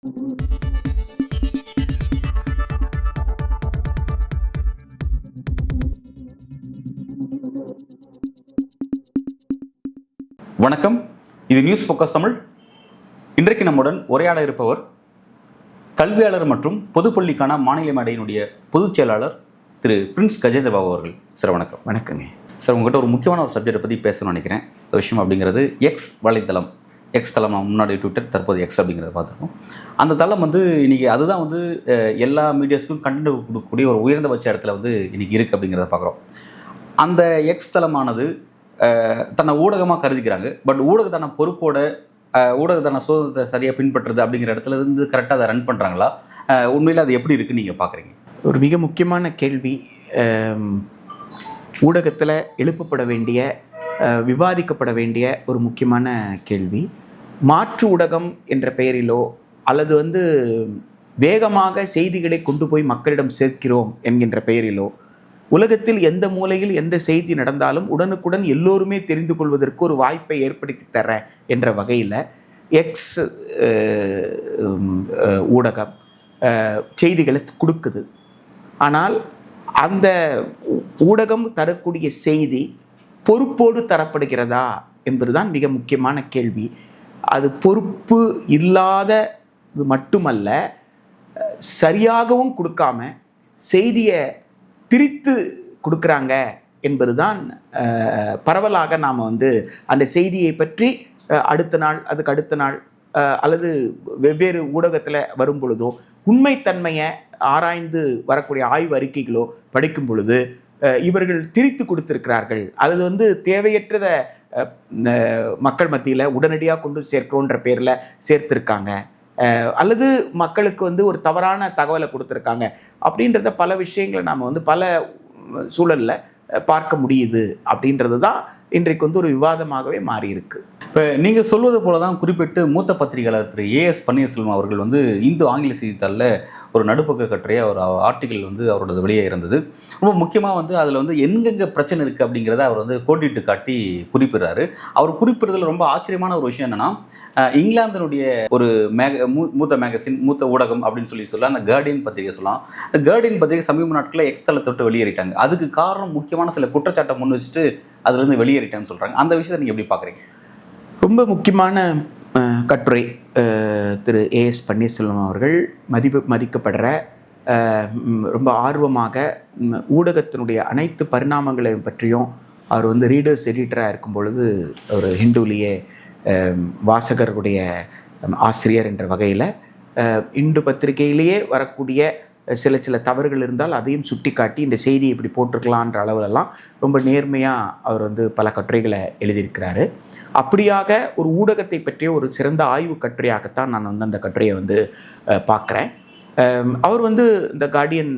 வணக்கம், இது news focus Tamil. இன்றைக்கு நம்முடன் உரையாட இருப்பவர் கல்வியாளர் மற்றும் பொதுப்பள்ளிக்கான மாநில மேடையினுடைய பொதுச் செயலாளர் திரு பிரின்ஸ் கஜேந்திர பாபு அவர்கள். சார் வணக்கம். வணக்கங்க சார். உங்கள்கிட்ட ஒரு முக்கியமான ஒரு சப்ஜெக்டை பற்றி பேசணும்னு நினைக்கிறேன். இந்த விஷயம் அப்படிங்கிறது எக்ஸ் வலைத்தளம். எக்ஸ் தளம் முன்னாடி ட்விட்டர், தற்போது எக்ஸ் அப்படிங்கிறத பார்த்துருக்கோம். அந்த தளம் இன்றைக்கி அதுதான் எல்லா மீடியாஸுக்கும் கண்டென்ட் கொடுக்கக்கூடிய ஒரு உயர்ந்தபட்ச இடத்துல இன்றைக்கி இருக்குது அப்படிங்கிறத பார்க்குறோம். அந்த எக்ஸ் தளமானது தன்னை ஊடகமாக கருதிக்கிறாங்க. பட் ஊடகத்தான பொறுப்போட ஊடகத்தான சுதந்திரத்தை சரியாக பின்பற்றுறது அப்படிங்கிற இடத்துல இருந்து கரெக்டாக அதை ரன் பண்ணுறாங்களா? உண்மையில் அது எப்படி இருக்குன்னு நீங்கள் பார்க்குறீங்க? ஒரு மிக முக்கியமான கேள்வி. ஊடகத்தில் எழுப்பப்பட வேண்டிய, விவாதிக்கப்பட வேண்டிய ஒரு முக்கியமான கேள்வி. மாற்று ஊடகம் என்ற பெயரிலோ அல்லது வேகமாக செய்திகளை கொண்டு போய் மக்களிடம் சேர்க்கிறோம் என்கின்ற பெயரிலோ உலகத்தில் எந்த மூலையில் எந்த செய்தி நடந்தாலும் உடனுக்குடன் எல்லோருமே தெரிந்து கொள்வதற்கு ஒரு வாய்ப்பை ஏற்படுத்தி தரேன் என்ற வகையில் எக்ஸ் ஊடகம் செய்திகளை கொடுக்குது. ஆனால் அந்த ஊடகம் தரக்கூடிய செய்தி பொறுப்போடு தரப்படுகிறதா என்பதுதான் மிக முக்கியமான கேள்வி. அது பொறுப்பு இல்லாதது மட்டுமல்ல, சரியாகவும் கொடுக்காம செய்தியை திரித்து கொடுக்குறாங்க என்பதுதான் பரவலாக நாம் அந்த செய்தியை பற்றி அடுத்த நாள், அதுக்கு அடுத்த நாள் அல்லது வெவ்வேறு ஊடகத்தில் வரும் பொழுதோ உண்மைத்தன்மையை ஆராய்ந்து வரக்கூடிய ஆய்வு அறிக்கைகளோ படிக்கும் பொழுது இவர்கள் திரித்து கொடுத்திருக்கிறார்கள், அல்லது தேவையற்றதை மக்கள் மத்தியில் உடனடியாக கொண்டு சேர்க்கிறோன்ற பேரில் சேர்த்துருக்காங்க, அல்லது மக்களுக்கு ஒரு தவறான தகவலை கொடுத்துருக்காங்க அப்படின்றத பல விஷயங்களை நாம் பல சூழலில் பார்க்க முடியுது. அப்படின்றது தான் இன்றைக்கு ஒரு விவாதமாகவே மாறி இருக்கு. இப்போ நீங்கள் சொல்வது போல தான் குறிப்பிட்டு மூத்த பத்திரிகையாளர் திரு ஏஎஸ் பன்னீர்செல்வம் அவர்கள் இந்து ஆங்கில செய்தித்தாளில் ஒரு நடுப்பக்க கட்டுரையாக ஒரு ஆர்டிக்கல் அவரோட வெளியே இருந்தது. ரொம்ப முக்கியமாக அதில் எங்கெங்கே பிரச்சனை இருக்குது அப்படிங்கிறத அவர் கோடிட்டு காட்டி குறிப்பிடுறாரு. அவர் குறிப்பிடுறதுல ரொம்ப ஆச்சரியமான ஒரு விஷயம் என்னென்னா, இங்கிலாந்தினுடைய ஒரு மூத்த மேகசின், மூத்த ஊடகம் அப்படின்னு சொல்லலாம், அந்த கார்டியன் பத்திரிகை சொல்லலாம். அந்த கார்டியன் பத்திரிகை சமீப நாட்களில் எக்ஸ் தளத்தை விட்டு வெளியேறிட்டாங்க. அதுக்கு காரணம் முக்கியமான சில குற்றச்சாட்டை முன் வச்சுட்டு அதுலேருந்து வெளியேறிட்டேன்னு சொல்கிறாங்க. அந்த விஷயத்தை நீங்கள் எப்படி பார்க்குறீங்க? ரொம்ப முக்கியமான கட்டுரை. திரு ஏஎஸ் பன்னீர்செல்வம் அவர்கள் மதிக்கப்படுற, ரொம்ப ஆர்வமாக ஊடகத்தினுடைய அனைத்து பரிணாமங்களை பற்றியும் அவர் ரீடர்ஸ் எடிட்டராக இருக்கும் பொழுது ஒரு ஹிந்துலேயே வாசகருடைய ஆசிரியர் என்ற வகையில் இந்து பத்திரிகையிலேயே வரக்கூடிய சில தவறுகள் இருந்தால் அதையும் சுட்டி காட்டி இந்த செய்தியை இப்படி போட்டிருக்கலான்ற அளவிலெல்லாம் ரொம்ப நேர்மையாக அவர் பல கட்டுரைகளை எழுதியிருக்கிறாரு. அப்படியாக ஒரு ஊடகத்தை பற்றிய ஒரு சிறந்த ஆய்வு கட்டுரையாகத்தான் நான் அந்த கட்டுரையை பார்க்குறேன். அவர் இந்த கார்டியன்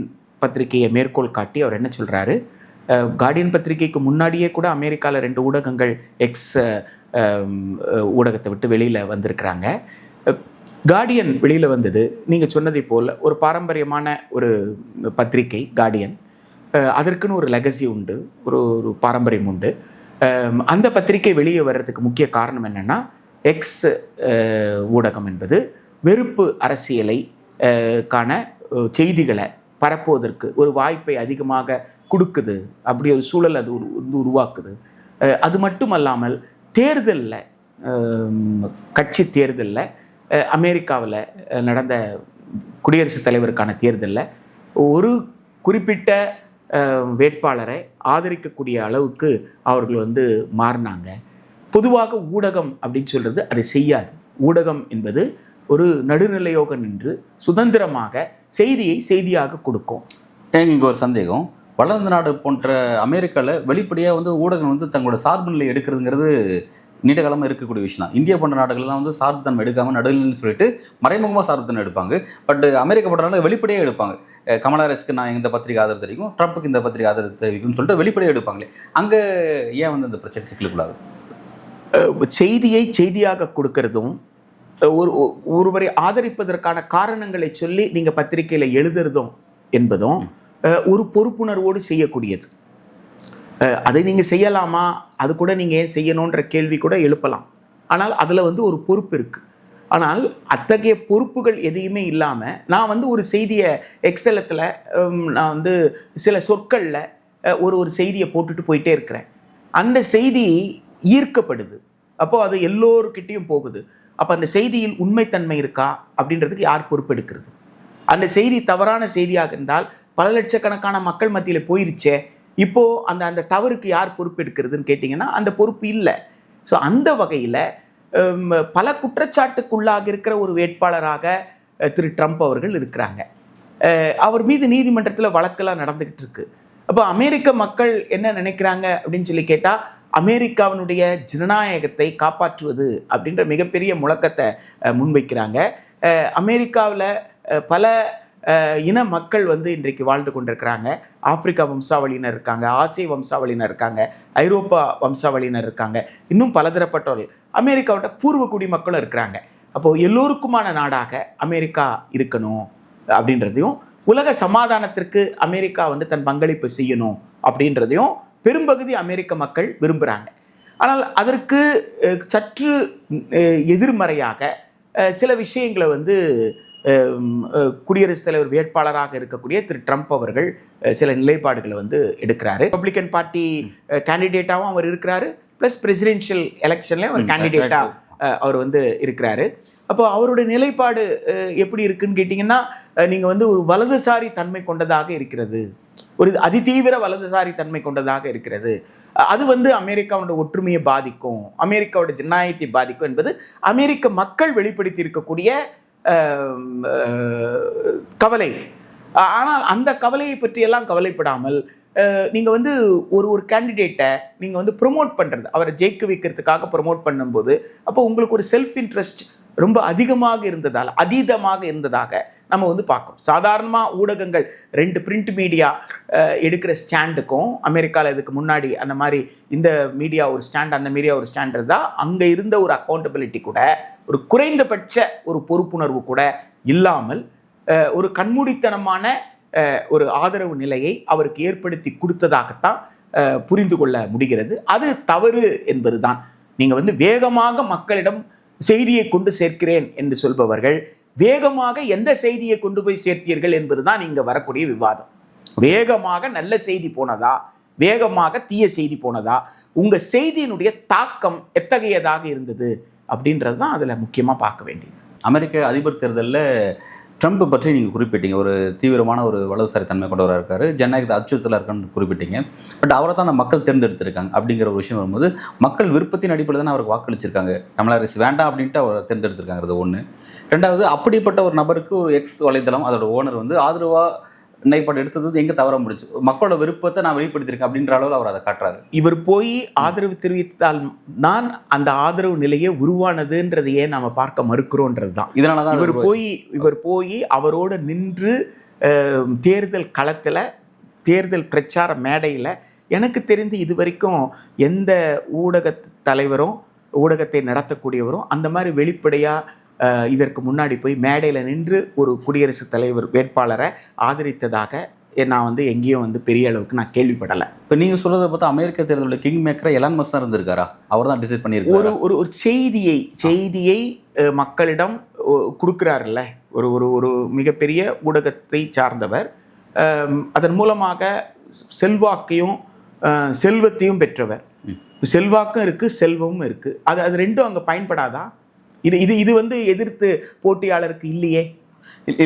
பத்திரிகையை மேற்கோள் காட்டி அவர் என்ன சொல்கிறாரு, கார்டியன் பத்திரிகைக்கு முன்னாடியே கூட அமெரிக்காவில் 2 ஊடகங்கள் எக்ஸ் ஊடகத்தை விட்டு வெளியில் வந்திருக்கிறாங்க. கார்டியன் வெளியில் வந்தது நீங்கள் சொன்னதை போல் ஒரு பாரம்பரியமான ஒரு பத்திரிகை கார்டியன். அதற்குன்னு ஒரு லெகசி உண்டு, ஒரு பாரம்பரியம் உண்டு. அந்த பத்திரிகை வெளியே வர்றதுக்கு முக்கிய காரணம் என்னென்னா, எக்ஸ் ஊடகம் என்பது வெறுப்பு அரசியலை காண செய்திகளை பரப்புவதற்கு ஒரு வாய்ப்பை அதிகமாக கொடுக்குது. அப்படி ஒரு சூழல் அது உருவாக்குது. அது மட்டுமல்லாமல் தேர்தலில், கட்சி தேர்தலில், அமெரிக்காவில் நடந்த குடியரசுத் தலைவருக்கான தேர்தலில் ஒரு குறிப்பிட்ட வேட்பாளரை ஆதரிக்கக்கூடிய அளவுக்கு அவர்கள் மாறினாங்க. பொதுவாக ஊடகம் அப்படின்னு சொல்கிறது அதை செய்யாது. ஊடகம் என்பது ஒரு நடுநிலையோக நின்று சுதந்திரமாக செய்தியை செய்தியாக கொடுக்கும். இங்கே ஒரு சந்தேகம். வளர்ந்த நாடு போன்ற அமெரிக்காவில் வெளிப்படையாக ஊடகம் தங்களோட சார்பு நிலை எடுக்கிறதுங்கிறது நீண்ட காலமாக இருக்கக்கூடிய விஷயம் தான். இந்தியா போன்ற நாடுகள்லாம் சார்பு தன்மை எடுக்காமல் நடுநிலைன்னு சொல்லிட்டு மறைமுகமாக சார்பு தன்மை எடுப்பாங்க. பட் அமெரிக்கா போன்ற நாடு வெளிப்படையாக எடுப்பாங்க. கமலா ஹாரிஸ்க்கு நான் இந்த பத்திரிகை ஆதரவு தெரிவிக்கும், ட்ரம்ப்புக்கு இந்த பத்திரிகை ஆதரவு தெரிவிக்கும்னு சொல்லிட்டு வெளிப்படையாக எடுப்பாங்களே. அங்கே ஏன் இந்த பிரச்சனை சிக்கலுக்குள்ளாகும்? செய்தியை செய்தியாக கொடுக்கறதும் ஒருவரை ஆதரிப்பதற்கான காரணங்களை சொல்லி நீங்கள் பத்திரிகையில் எழுதுறதும் என்பதும் ஒரு பொறுப்புணர்வோடு செய்யக்கூடியது. அதை நீங்கள் செய்யலாமா, அது கூட நீங்கள் ஏன் செய்யணுன்ற கேள்வி கூட எழுப்பலாம். ஆனால் அதில் ஒரு பொறுப்பு இருக்குது. ஆனால் அத்தகைய பொறுப்புகள் எதையுமே இல்லாமல் நான் வந்து ஒரு செய்தியை எக்ஸலத்தில் நான் வந்து சில சொற்களில் ஒரு செய்தியை போட்டுட்டு போயிட்டே இருக்கிறேன். அந்த செய்தி ஈர்க்கப்படுது, அப்போது அது எல்லோருக்கிட்டேயும் போகுது. அப்போ அந்த செய்தியில் உண்மைத்தன்மை இருக்கா அப்படின்றதுக்கு யார் பொறுப்பெடுக்கிறது? அந்த செய்தி தவறான செய்தியாக இருந்தால் பல லட்சக்கணக்கான மக்கள் மத்தியில் போயிருச்சே, இப்போது அந்த தவறுக்கு யார் பொறுப்பெடுக்கிறதுன்னு கேட்டிங்கன்னா அந்த பொறுப்பு இல்லை. ஸோ அந்த வகையில் பல குற்றச்சாட்டுக்குள்ளாக இருக்கிற ஒரு வேட்பாளராக திரு ட்ரம்ப் அவர்கள் இருக்கிறாங்க. அவர் மீது நீதிமன்றத்தில் வழக்கெல்லாம் நடந்துக்கிட்டு இருக்கு. அப்போ அமெரிக்க மக்கள் என்ன நினைக்கிறாங்க அப்படின்னு சொல்லி கேட்டால், அமெரிக்காவினுடைய ஜனநாயகத்தை காப்பாற்றுவது அப்படின்ற மிகப்பெரிய முழக்கத்தை முன்வைக்கிறாங்க. அமெரிக்காவில் பல இன மக்கள் வந்து இன்றைக்கு வாழ்ந்து கொண்டிருக்கிறாங்க. ஆப்பிரிக்கா வம்சாவளியினர் இருக்காங்க, ஆசிய வம்சாவளியினர் இருக்காங்க, ஐரோப்பா வம்சாவளியினர் இருக்காங்க, இன்னும் பலதரப்பட்டவர்கள் அமெரிக்காவோட பூர்வ குடிமக்களும் இருக்கிறாங்க. அப்போது எல்லோருக்குமான நாடாக அமெரிக்கா இருக்கணும் அப்படின்றதையும், உலக சமாதானத்திற்கு அமெரிக்கா வந்து தன் பங்களிப்பு செய்யணும் அப்படின்றதையும் பெரும்பகுதி அமெரிக்க மக்கள் விரும்புகிறாங்க. ஆனால் அதற்கு சற்று எதிர்மறையாக சில விஷயங்களை வந்து குடியரசுத் தலைவர் வேட்பாளராக இருக்கக்கூடிய திரு ட்ரம்ப் அவர்கள் சில நிலைப்பாடுகளை வந்து எடுக்கிறாரு. ரிபப்ளிகன் பார்ட்டி கேண்டிடேட்டாகவும் அவர் இருக்கிறாரு, ப்ளஸ் பிரசிடென்ஷியல் எலெக்ஷன்லேயும் அவர் கேண்டிடேட்டாக அவர் வந்து இருக்கிறாரு. அப்போ அவருடைய நிலைப்பாடு எப்படி இருக்குன்னு கேட்டிங்கன்னா, நீங்கள் வந்து ஒரு வலதுசாரி தன்மை கொண்டதாக இருக்கிறது, ஒரு அதிதீவிர வலதுசாரி தன்மை கொண்டதாக இருக்கிறது, அது வந்து அமெரிக்காவோட ஒற்றுமையை பாதிக்கும், அமெரிக்காவோட ஜனநாயகத்தை பாதிக்கும் என்பது அமெரிக்க மக்கள் வெளிப்படுத்தி இருக்கக்கூடிய கவலை. ஆனால் அந்த கவலையை பற்றியெல்லாம் கவலைப்படாமல் நீங்கள் வந்து ஒரு கேண்டிடேட்டை நீங்கள் வந்து ப்ரொமோட் பண்ணுறது, அவரை ஜெயிக்க வைக்கிறதுக்காக ப்ரொமோட் பண்ணும்போது, அப்போ உங்களுக்கு ஒரு செல்ஃப் இன்ட்ரெஸ்ட் ரொம்ப அதிகமாக இருந்ததால், அதீதமாக இருந்ததாக நம்ம வந்து பார்க்கணும். சாதாரணமாக ஊடகங்கள் 2 பிரிண்ட் மீடியா எடுக்கிற ஸ்டாண்டுக்கும், அமெரிக்காவில் இதுக்கு முன்னாடி அந்த மாதிரி இந்த மீடியா ஒரு ஸ்டாண்ட், அந்த மீடியா ஒரு ஸ்டாண்ட் இருந்தால் அங்கே இருந்த ஒரு அக்கௌண்டபிலிட்டி கூட, ஒரு குறைந்தபட்ச ஒரு பொறுப்புணர்வு கூட இல்லாமல் ஒரு கண்மூடித்தனமான ஒரு ஆதரவு நிலையை அவருக்கு ஏற்படுத்தி கொடுத்ததாகத்தான் புரிந்து கொள்ள முடிகிறது. அது தவறு என்பது தான். நீங்கள் வந்து வேகமாக மக்களிடம் செய்தியை கொண்டு சேர்க்கிறேன் என்று சொல்பவர்கள், வேகமாக எந்த செய்தியை கொண்டு போய் சேர்த்தீர்கள் என்பது தான் இங்கே வரக்கூடிய விவாதம். வேகமாக நல்ல செய்தி போனதா, வேகமாக தீய செய்தி போனதா, உங்கள் செய்தியினுடைய தாக்கம் எத்தகையதாக இருந்தது அப்படின்றது தான் அதில் முக்கியமாக பார்க்க வேண்டியது. அமெரிக்க அதிபர் தேர்தலில் ட்ரம்ப் பற்றி நீங்கள் குறிப்பிட்டீங்க, ஒரு தீவிரமான ஒரு வலதுசாரி தன்மை கொண்டவராக இருக்கார், ஜனநாயகத்தை அச்சுறுத்தலாக இருக்கான்னு குறிப்பிட்டீங்க. பட் அவரை தான் அந்த மக்கள் தேர்ந்தெடுத்திருக்காங்க அப்படிங்கிற ஒரு விஷயம் வரும்போது, மக்கள் விருப்பத்தின் அடிப்படையில் தானே அவருக்கு வாக்களிச்சிருக்காங்க. கமலா ஹாரிஸ் வேண்டாம் அப்படின்ட்டு அவரை தேர்ந்தெடுத்திருக்காங்கிறது ஒன்று. ரெண்டாவது, அப்படிப்பட்ட ஒரு நபருக்கு ஒரு எக்ஸ் வலைதளம் அதோட ஓனர் வந்து ஆதரவாக நிலைப்பாடு எடுத்தது எங்கே தவற முடிச்சு, மக்களோட விருப்பத்தை நான் வெளிப்படுத்தியிருக்கேன் அப்படின்ற அளவில் அவர் அதை காட்டுறாரு. இவர் போய் ஆதரவு தெரிவித்தால் தான் அந்த ஆதரவு நிலையே உருவானதுன்றதையே நாம் பார்க்க மறுக்கிறோன்றது தான். இதனால தான் இவர் போய் அவரோடு நின்று தேர்தல் களத்தில், தேர்தல் பிரச்சார மேடையில் எனக்கு தெரிந்து இது வரைக்கும் எந்த ஊடக தலைவரும், ஊடகத்தை நடத்தக்கூடியவரும் அந்த மாதிரி வெளிப்படையாக இதற்கு முன்னாடி போய் மேடையில் நின்று ஒரு குடியரசுத் தலைவர் வேட்பாளரை ஆதரித்ததாக நான் வந்து எங்கேயும் வந்து பெரிய அளவுக்கு நான் கேள்விப்படலை. இப்போ நீங்கள் சொல்கிறத பார்த்தா அமெரிக்க தேர்தலில் கிங் மேக்கராக எலான் மஸ்க் தான் இருந்திருக்காரா? அவர் தான் டிசைட் பண்ணியிருக்காரு. ஒரு செய்தியை மக்களிடம் கொடுக்குறாருல்ல, ஒரு மிகப்பெரிய ஊடகத்தை சார்ந்தவர், அதன் மூலமாக செல்வாக்கையும் செல்வத்தையும் பெற்றவர். செல்வாக்கும் இருக்குது, செல்வமும் இருக்குது. அது ரெண்டும் அங்கே பயன்படாதா? இது வந்து எதிர்த்து போட்டியாளருக்கு இல்லையே,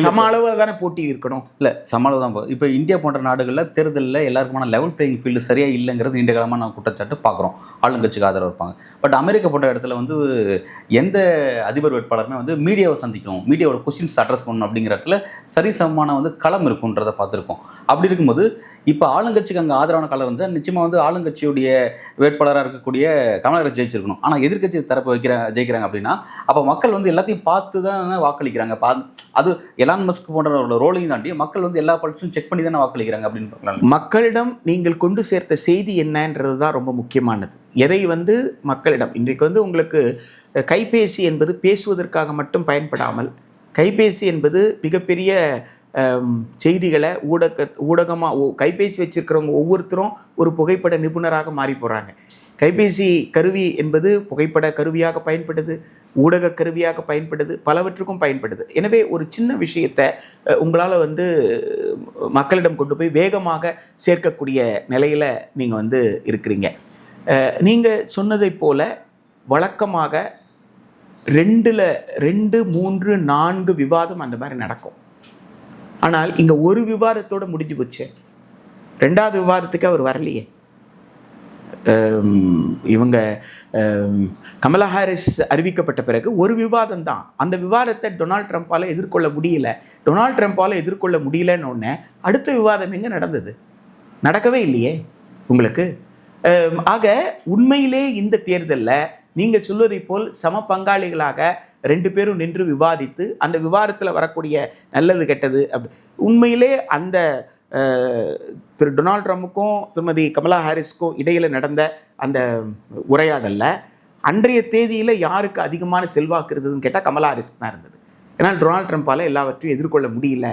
சம அளவில் தானே போட்டி இருக்கணும். இல்லை, சம அளவு தான். இப்போ இந்தியா போன்ற நாடுகளில் தேர்தலில் எல்லாருக்குமான லெவல் பிளேயிங் ஃபீல்டு சரியாக இல்லைங்கிறது நீண்ட காலமாக நான் குற்றச்சாட்டு பார்க்குறோம். ஆளுங்கட்சிக்கு ஆதரவு இருப்பாங்க. பட் அமெரிக்கா போன்ற இடத்துல வந்து எந்த அதிபர் வேட்பாளருமே வந்து மீடியாவை சந்திக்கணும், மீடியாவோட கொஸ்டின்ஸ் அட்ரஸ் பண்ணணும் அப்படிங்கிற இடத்துல சரிசமமான வந்து களம் இருக்குன்றதை பார்த்துருக்கோம். அப்படி இருக்கும்போது இப்போ ஆளுங்கட்சிக்கு அங்கே ஆதரவான களம் இருந்தால் நிச்சயமாக வந்து ஆளுங்கட்சியுடைய வேட்பாளராக இருக்கக்கூடிய கமலா ஹாரிஸ் ஜெயிச்சிருக்கணும். ஆனால் எதிர்கட்சி தரப்பு ஜெயிக்கிறாங்க அப்படின்னா அப்போ மக்கள் வந்து எல்லாத்தையும் பார்த்து தான் வாக்களிக்கிறாங்க. அது எலான் மஸ்க் போன்ற ரோலையும் தாண்டி மக்கள் வந்து எல்லா பாலிட்டிக்ஸும் செக் பண்ணி தானே வாக்களிக்கிறாங்க அப்படின்னு பார்க்கலாம். மக்களிடம் நீங்கள் கொண்டு சேர்த்த செய்தி என்னன்றது தான் ரொம்ப முக்கியமானது. எதை வந்து மக்களிடம் இன்றைக்கு வந்து உங்களுக்கு கைபேசி என்பது பேசுவதற்காக மட்டும் பயன்படாமல், கைபேசி என்பது மிகப்பெரிய செய்திகளை ஊடகமாக கைபேசி வச்சுருக்கிறவங்க ஒவ்வொருத்தரும் ஒரு புகைப்பட நிபுணராக மாறி போகிறாங்க. கைபேசி கருவி என்பது புகைப்பட கருவியாக பயன்படுது, ஊடக கருவியாக பயன்படுது, பலவற்றுக்கும் பயன்படுது. எனவே ஒரு சின்ன விஷயத்தை உங்களால் மக்களிடம் கொண்டு போய் வேகமாக சேர்க்கக்கூடிய நிலையில் நீங்கள் இருக்கிறீங்க. நீங்கள் சொன்னதை போல வழக்கமாக 2, 3, 4 விவாதம் அந்த மாதிரி நடக்கும். ஆனால் இங்கே ஒரு விவாதத்தோடு முடிஞ்சு போச்சு. 2வது விவாதத்துக்கு அவர் வரலையே. இவங்க கமலா ஹாரிஸ் அறிவிக்கப்பட்ட பிறகு ஒரு விவாதம் தான். அந்த விவாதத்தை டொனால்ட் ட்ரம்ப்பால் எதிர்கொள்ள முடியல. டொனால்ட் ட்ரம்ப்பால் எதிர்கொள்ள முடியலன்னு ஒன்று அடுத்த விவாதம் எங்கே நடந்தது? நடக்கவே இல்லையே உங்களுக்கு. ஆக உண்மையிலே இந்த தேர்தலில் நீங்கள் சொல்வதை போல் சம பங்காளிகளாக 2 பேரும் நின்று விவாதித்து அந்த விவாதத்தில் வரக்கூடிய நல்லது கெட்டது உண்மையிலே அந்த திரு டொனால்ட் ட்ரம்ப்புக்கும் திருமதி கமலா ஹாரிஸ்க்கும் இடையில் நடந்த அந்த உரையாடலில் அன்றைய தேதியில் யாருக்கு அதிகமான செல்வாக்கு இருந்ததுன்னு கேட்டால் கமலா ஹாரிஸ்க்கு தான் இருந்தது. ஏன்னா டொனால்ட் ட்ரம்ப்பால் எல்லாவற்றையும் எதிர்கொள்ள முடியல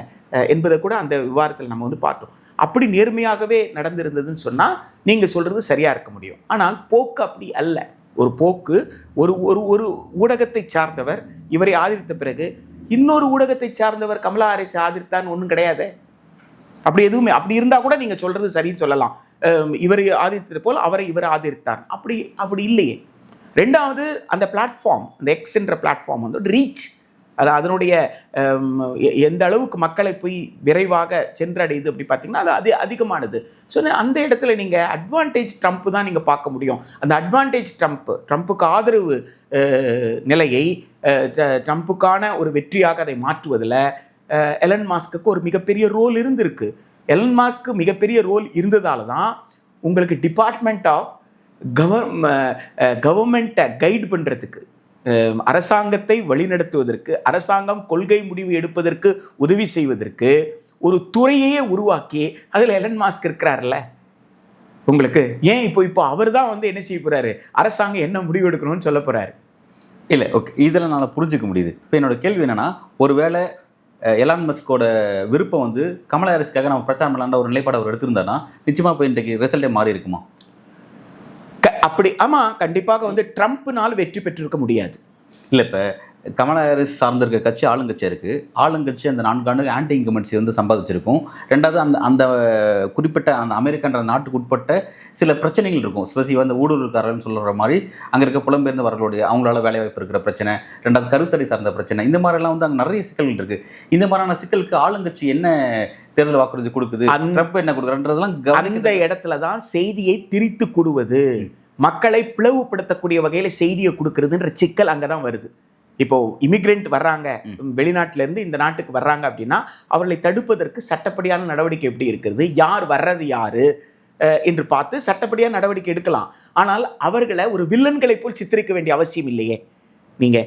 என்பதை கூட அந்த விவாதத்தில் நம்ம பார்த்தோம். அப்படி நேர்மையாகவே நடந்திருந்ததுன்னு சொன்னால் நீங்கள் சொல்கிறது சரியாக இருக்க முடியும். ஆனால் போக்கு அப்படி அல்ல. ஒரு போக்கு ஒரு ஒரு ஊடகத்தை சார்ந்தவர் இவரை ஆதரித்த பிறகு இன்னொரு ஊடகத்தை சார்ந்தவர் கமலா ஹாரிஸ் ஆதரித்தான்னு ஒன்றும் கிடையாது. அப்படி எதுவுமே அப்படி இருந்தால் கூட நீங்கள் சொல்கிறது சரின்னு சொல்லலாம். இவரை ஆதரித்தது போல் இவர் ஆதரித்தார். அப்படி இல்லையே. 2வது அந்த பிளாட்ஃபார்ம், அந்த எக்ஸ் என்ற பிளாட்ஃபார்ம் ரீச், அதனுடைய எந்த அளவுக்கு மக்களை போய் விரைவாக சென்றடையுது அப்படி பார்த்தீங்கன்னா அது அதிகமானது. ஸோ அந்த இடத்துல நீங்கள் அட்வான்டேஜ் ட்ரம்ப் தான் நீங்கள் பார்க்க முடியும். அந்த அட்வான்டேஜ் ட்ரம்ப்புக்கு ஆதரவு நிலையை ட்ரம்ப்புக்கான ஒரு வெற்றியாக அதை மாற்றுவதில் எலன் மாஸ்க்கு ஒரு மிகப்பெரிய ரோல் இருந்திருக்கு. எலன் மாஸ்க்கு மிகப்பெரிய ரோல் இருந்ததால தான் உங்களுக்கு டிபார்ட்மெண்ட் ஆஃப் கவர்மெண்ட்டை கைடு பண்ணுறதுக்கு, அரசாங்கத்தை வழிநடத்துவதற்கு, அரசாங்கம் கொள்கை முடிவு எடுப்பதற்கு உதவி செய்வதற்கு ஒரு துறையே உருவாக்கி அதில் எலன் மாஸ்க் இருக்கிறார்ல உங்களுக்கு. ஏன் இப்போ அவர் தான் என்ன செய்ய போகிறாரு, அரசாங்கம் என்ன முடிவு எடுக்கணும்னு சொல்ல போகிறாரு. இல்லை, ஓகே, இதில் நான் புரிஞ்சுக்க முடியுது. இப்போ என்னோட கேள்வி என்னென்னா, ஒருவேளை எலான் மஸ்கோட விருப்பம் கமலா ஹாரிஸ்க்காக நம்ம பிரச்சாரம் பண்ணலான்ற ஒரு நிலைப்பாடு அவர் எடுத்திருந்தாருன்னா நிச்சயமாக இப்போ இன்றைக்கு ரிசல்ட்டே மாறி இருக்குமா? அப்படி ஆமாம், கண்டிப்பாக ட்ரம்ப்னால் வெற்றி பெற்றிருக்க முடியாது. இல்லை, இப்போ கமலா ஹாரிஸ் சார்ந்திருக்க கட்சி ஆளுங்கட்சியாக இருக்குது. ஆளுங்கட்சி அந்த 4 ஆண்டு ஆன்டி இன்கம்பன்சி சம்பாதிச்சிருக்கும். 2வது அந்த குறிப்பிட்ட அந்த அமெரிக்கான்ற நாட்டுக்கு உட்பட்ட சில பிரச்சனைகள் இருக்கும். ஸ்பெசிஃபாக அந்த ஊடுருவல்காரர்கள்னு சொல்கிற மாதிரி அங்கே இருக்க புலம்பெயர்ந்தவர்களுடைய அவங்களால வேலைவாய்ப்பு இருக்கிற பிரச்சனை, 2வது கருத்தடை சார்ந்த பிரச்சனை, இந்த மாதிரிலாம் அங்கே நிறைய சிக்கல்கள் இருக்குது. இந்த மாதிரியான சிக்கலுக்கு ஆளுங்கட்சி என்ன தேர்தல் வாக்குறுதி கொடுக்குது, ட்ரம்ப் என்ன கொடுக்குறன்றதெல்லாம் அந்த இடத்துல தான் செய்தியை திரித்து கொடுவது, மக்களை பிளவுபடுத்தக்கூடிய வகையில் செய்தியை கொடுக்கறதுன்ற சிக்கல் அங்கே தான் வருது. இப்போ இமிகிரண்ட் வர்றாங்க, வெளிநாட்டிலேருந்து இந்த நாட்டுக்கு வர்றாங்க அப்படின்னா அவர்களை தடுப்பதற்கு சட்டப்படியான நடவடிக்கை எப்படி இருக்கிறது, யார் வர்றது யார் என்று பார்த்து சட்டப்படியான நடவடிக்கை எடுக்கலாம். ஆனால் அவர்களை ஒரு வில்லன்களை போல் சித்தரிக்க வேண்டிய அவசியம் இல்லையே. நீங்கள்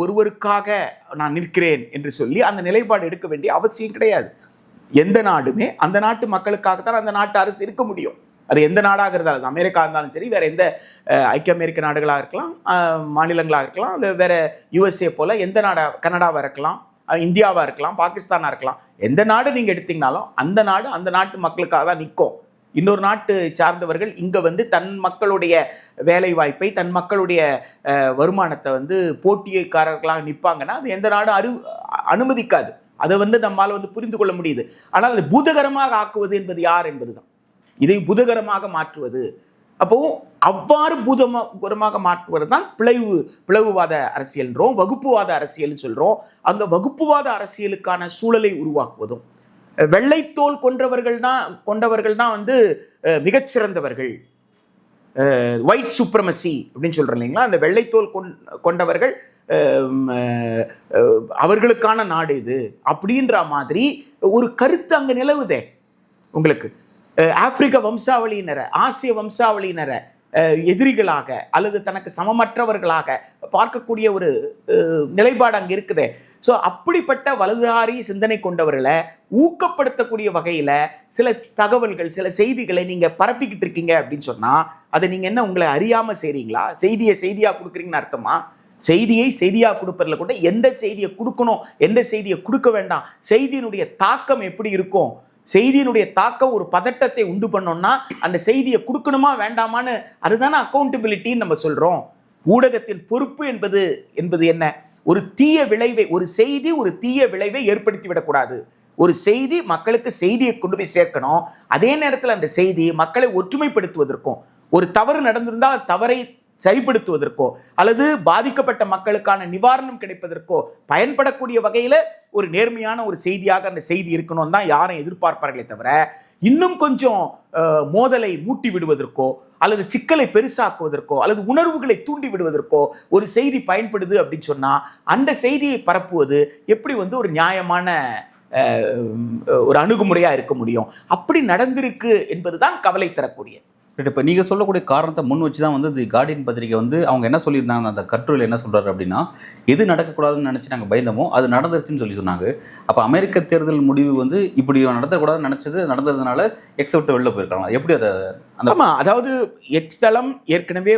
ஒருவருக்காக நான் நிற்கிறேன் என்று சொல்லி அந்த நிலைப்பாடு எடுக்க வேண்டிய அவசியம் கிடையாது. எந்த நாடுமே அந்த நாட்டு மக்களுக்காகத்தான் அந்த நாட்டு அரசு இருக்க முடியும். அது எந்த நாடாக இருந்தாலும், அமெரிக்கா இருந்தாலும் சரி, வேறு எந்த ஐக்கிய அமெரிக்க நாடுகளாக இருக்கலாம், மாநிலங்களாக இருக்கலாம், அது வேறு யுஎஸ்ஏ போல் எந்த கனடாவாக இருக்கலாம், இந்தியாவாக இருக்கலாம், பாகிஸ்தானாக இருக்கலாம், எந்த நாடு நீங்கள் எடுத்தீங்கனாலும் அந்த நாட்டு மக்களுக்காக தான் நிற்கும். இன்னொரு நாட்டு சார்ந்தவர்கள் இங்கே தன் மக்களுடைய வேலை வாய்ப்பை, தன் மக்களுடைய வருமானத்தை போட்டியக்காரர்களாக நிற்பாங்கன்னா அது எந்த நாடும் அனுமதிக்காது. அதை நம்மால் புரிந்து கொள்ள முடியுது. ஆனால் அது பூதகரமாக ஆக்குவது என்பது யார் என்பது தான். இதை பூதகரமாக மாற்றுவது, அப்போ அவ்வாறு பூதகரமாக மாற்றுவது தான் பிளவுவாத அரசியல்ன்றோம், வகுப்புவாத அரசியல்னு சொல்கிறோம். அந்த வகுப்புவாத அரசியலுக்கான சூழலை உருவாக்குவதும், வெள்ளைத்தோல் கொண்டவர்கள் தான் மிகச்சிறந்தவர்கள், ஒயிட் சுப்ரமசி அப்படின்னு சொல்கிறோம் இல்லைங்களா. அந்த வெள்ளைத்தோல் கொண்டவர்கள் அவர்களுக்கான நாடு இது அப்படின்ற மாதிரி ஒரு கருத்து அங்கே நிலவுதே உங்களுக்கு. ஆப்பிரிக்க வம்சாவளியினரை, ஆசிய வம்சாவளியினரை எதிரிகளாக அல்லது தனக்கு சமமற்றவர்களாக பார்க்கக்கூடிய ஒரு நிலைப்பாடு அங்கே இருக்குதே. ஸோ அப்படிப்பட்ட வலதுசாரி சிந்தனை கொண்டவர்களை ஊக்கப்படுத்தக்கூடிய வகையில் சில தகவல்கள், சில செய்திகளை நீங்கள் பரப்பிக்கிட்டு இருக்கீங்க அப்படின்னு சொன்னால் அதை நீங்கள் என்ன உங்களை அறியாமல் செய்கிறீங்களா? செய்தியாக கொடுக்குறீங்கன்னு அர்த்தமா? செய்தியை செய்தியாக கொடுப்பதில் கூட எந்த செய்தியை கொடுக்கணும், எந்த செய்தியை கொடுக்க வேண்டாம், செய்தியினுடைய தாக்கம் எப்படி இருக்கும், செய்தியினுடைய தாக்கம் ஒரு பதட்டத்தை உண்டு பண்ணோம்னா அந்த செய்தியை கொடுக்கணுமா வேண்டாமான்னு, அதுதானே அக்கௌண்டபிலிட்டின்னு நம்ம சொல்கிறோம். ஊடகத்தின் பொறுப்பு என்பது என்ன? ஒரு தீய விளைவை, ஒரு செய்தி ஒரு தீய விளைவை ஏற்படுத்தி விடக்கூடாது. ஒரு செய்தி மக்களுக்கு செய்தியை கொண்டு போய் சேர்க்கணும். அதே நேரத்தில் அந்த செய்தி மக்களை ஒற்றுமைப்படுத்துவதற்கும், ஒரு தவறு நடந்திருந்தால் தவறை சரிப்படுத்துவதற்கோ அல்லது பாதிக்கப்பட்ட மக்களுக்கான நிவாரணம் கிடைப்பதற்கோ பயன்படக்கூடிய வகையில் ஒரு நேர்மையான ஒரு செய்தியாக அந்த செய்தி இருக்கணும் தான் யாரும் எதிர்பார்ப்பார்களே தவிர, இன்னும் கொஞ்சம் மோதலை மூட்டி விடுவதற்கோ அல்லது சிக்கலை பெருசாக்குவதற்கோ அல்லது உணர்வுகளை தூண்டி விடுவதற்கோ ஒரு செய்தி பயன்படுது அப்படின்னு சொன்னால் அந்த செய்தியை பரப்புவது எப்படி ஒரு நியாயமான ஒரு அணுகுமுறையாக இருக்க முடியும்? அப்படி நடந்திருக்கு என்பதுதான் கவலை தரக்கூடியது. இப்போ நீங்கள் சொல்லக்கூடிய காரணத்தை முன் வச்சு தான் தி கார்டியன் பத்திரிகை அவங்க என்ன சொல்லியிருந்தாங்க, அந்த கட்டுரையில் என்ன சொல்கிறாரு அப்படின்னா, எது நடக்கக்கூடாதுன்னு நினச்சி நாங்கள் பயந்தமோ அது நடந்துருச்சுன்னு சொன்னாங்க. அப்போ அமெரிக்க தேர்தல் முடிவு இப்படி நடத்தக்கூடாதுன்னு நினச்சது நடந்ததுனால எக்ஸ் விட்டு வெளில போயிருக்காங்க. எப்படி அதை ஆமாம், அதாவது எக்ஸ் தளம் ஏற்கனவே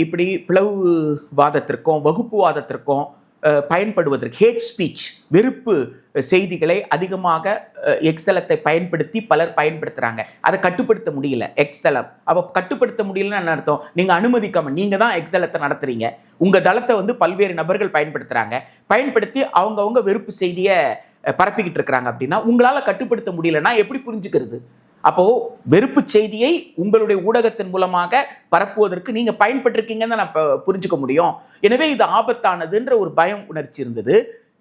இப்படி பிளவுவாதத்திற்கும் வகுப்புவாதத்திற்கும் பயன்படுவதற்கு, ஹேட் ஸ்பீச், வெறுப்பு செய்திகளை அதிகமாக எக்ஸ் தளத்தை பயன்படுத்தி பலர் பயன்படுத்துகிறாங்க. அதை கட்டுப்படுத்த முடியல எக்ஸ் தளம். அப்போ கட்டுப்படுத்த முடியலன்னு என்ன அர்த்தம்? நீங்கள் அனுமதிக்காமல் நீங்கள் தான் எக்ஸ் தளத்தை நடத்துகிறீங்க. உங்கள் தளத்தை பல்வேறு நபர்கள் பயன்படுத்துகிறாங்க. பயன்படுத்தி அவங்கவுங்க வெறுப்பு செய்தியை பரப்பிக்கிட்டு இருக்கிறாங்க. அப்படின்னா உங்களால் கட்டுப்படுத்த முடியலன்னா எப்படி புரிஞ்சுக்கிறது? அப்போ வெறுப்பு செய்தியை உங்களுடைய ஊடகத்தின் மூலமாக பரப்புவதற்கு நீங்க பயன்பட்டிருக்கீங்கன்னு நான் புரிஞ்சுக்க முடியும். எனவே இது ஆபத்தானதுன்ற ஒரு பயம் உணர்ச்சி இருந்தது.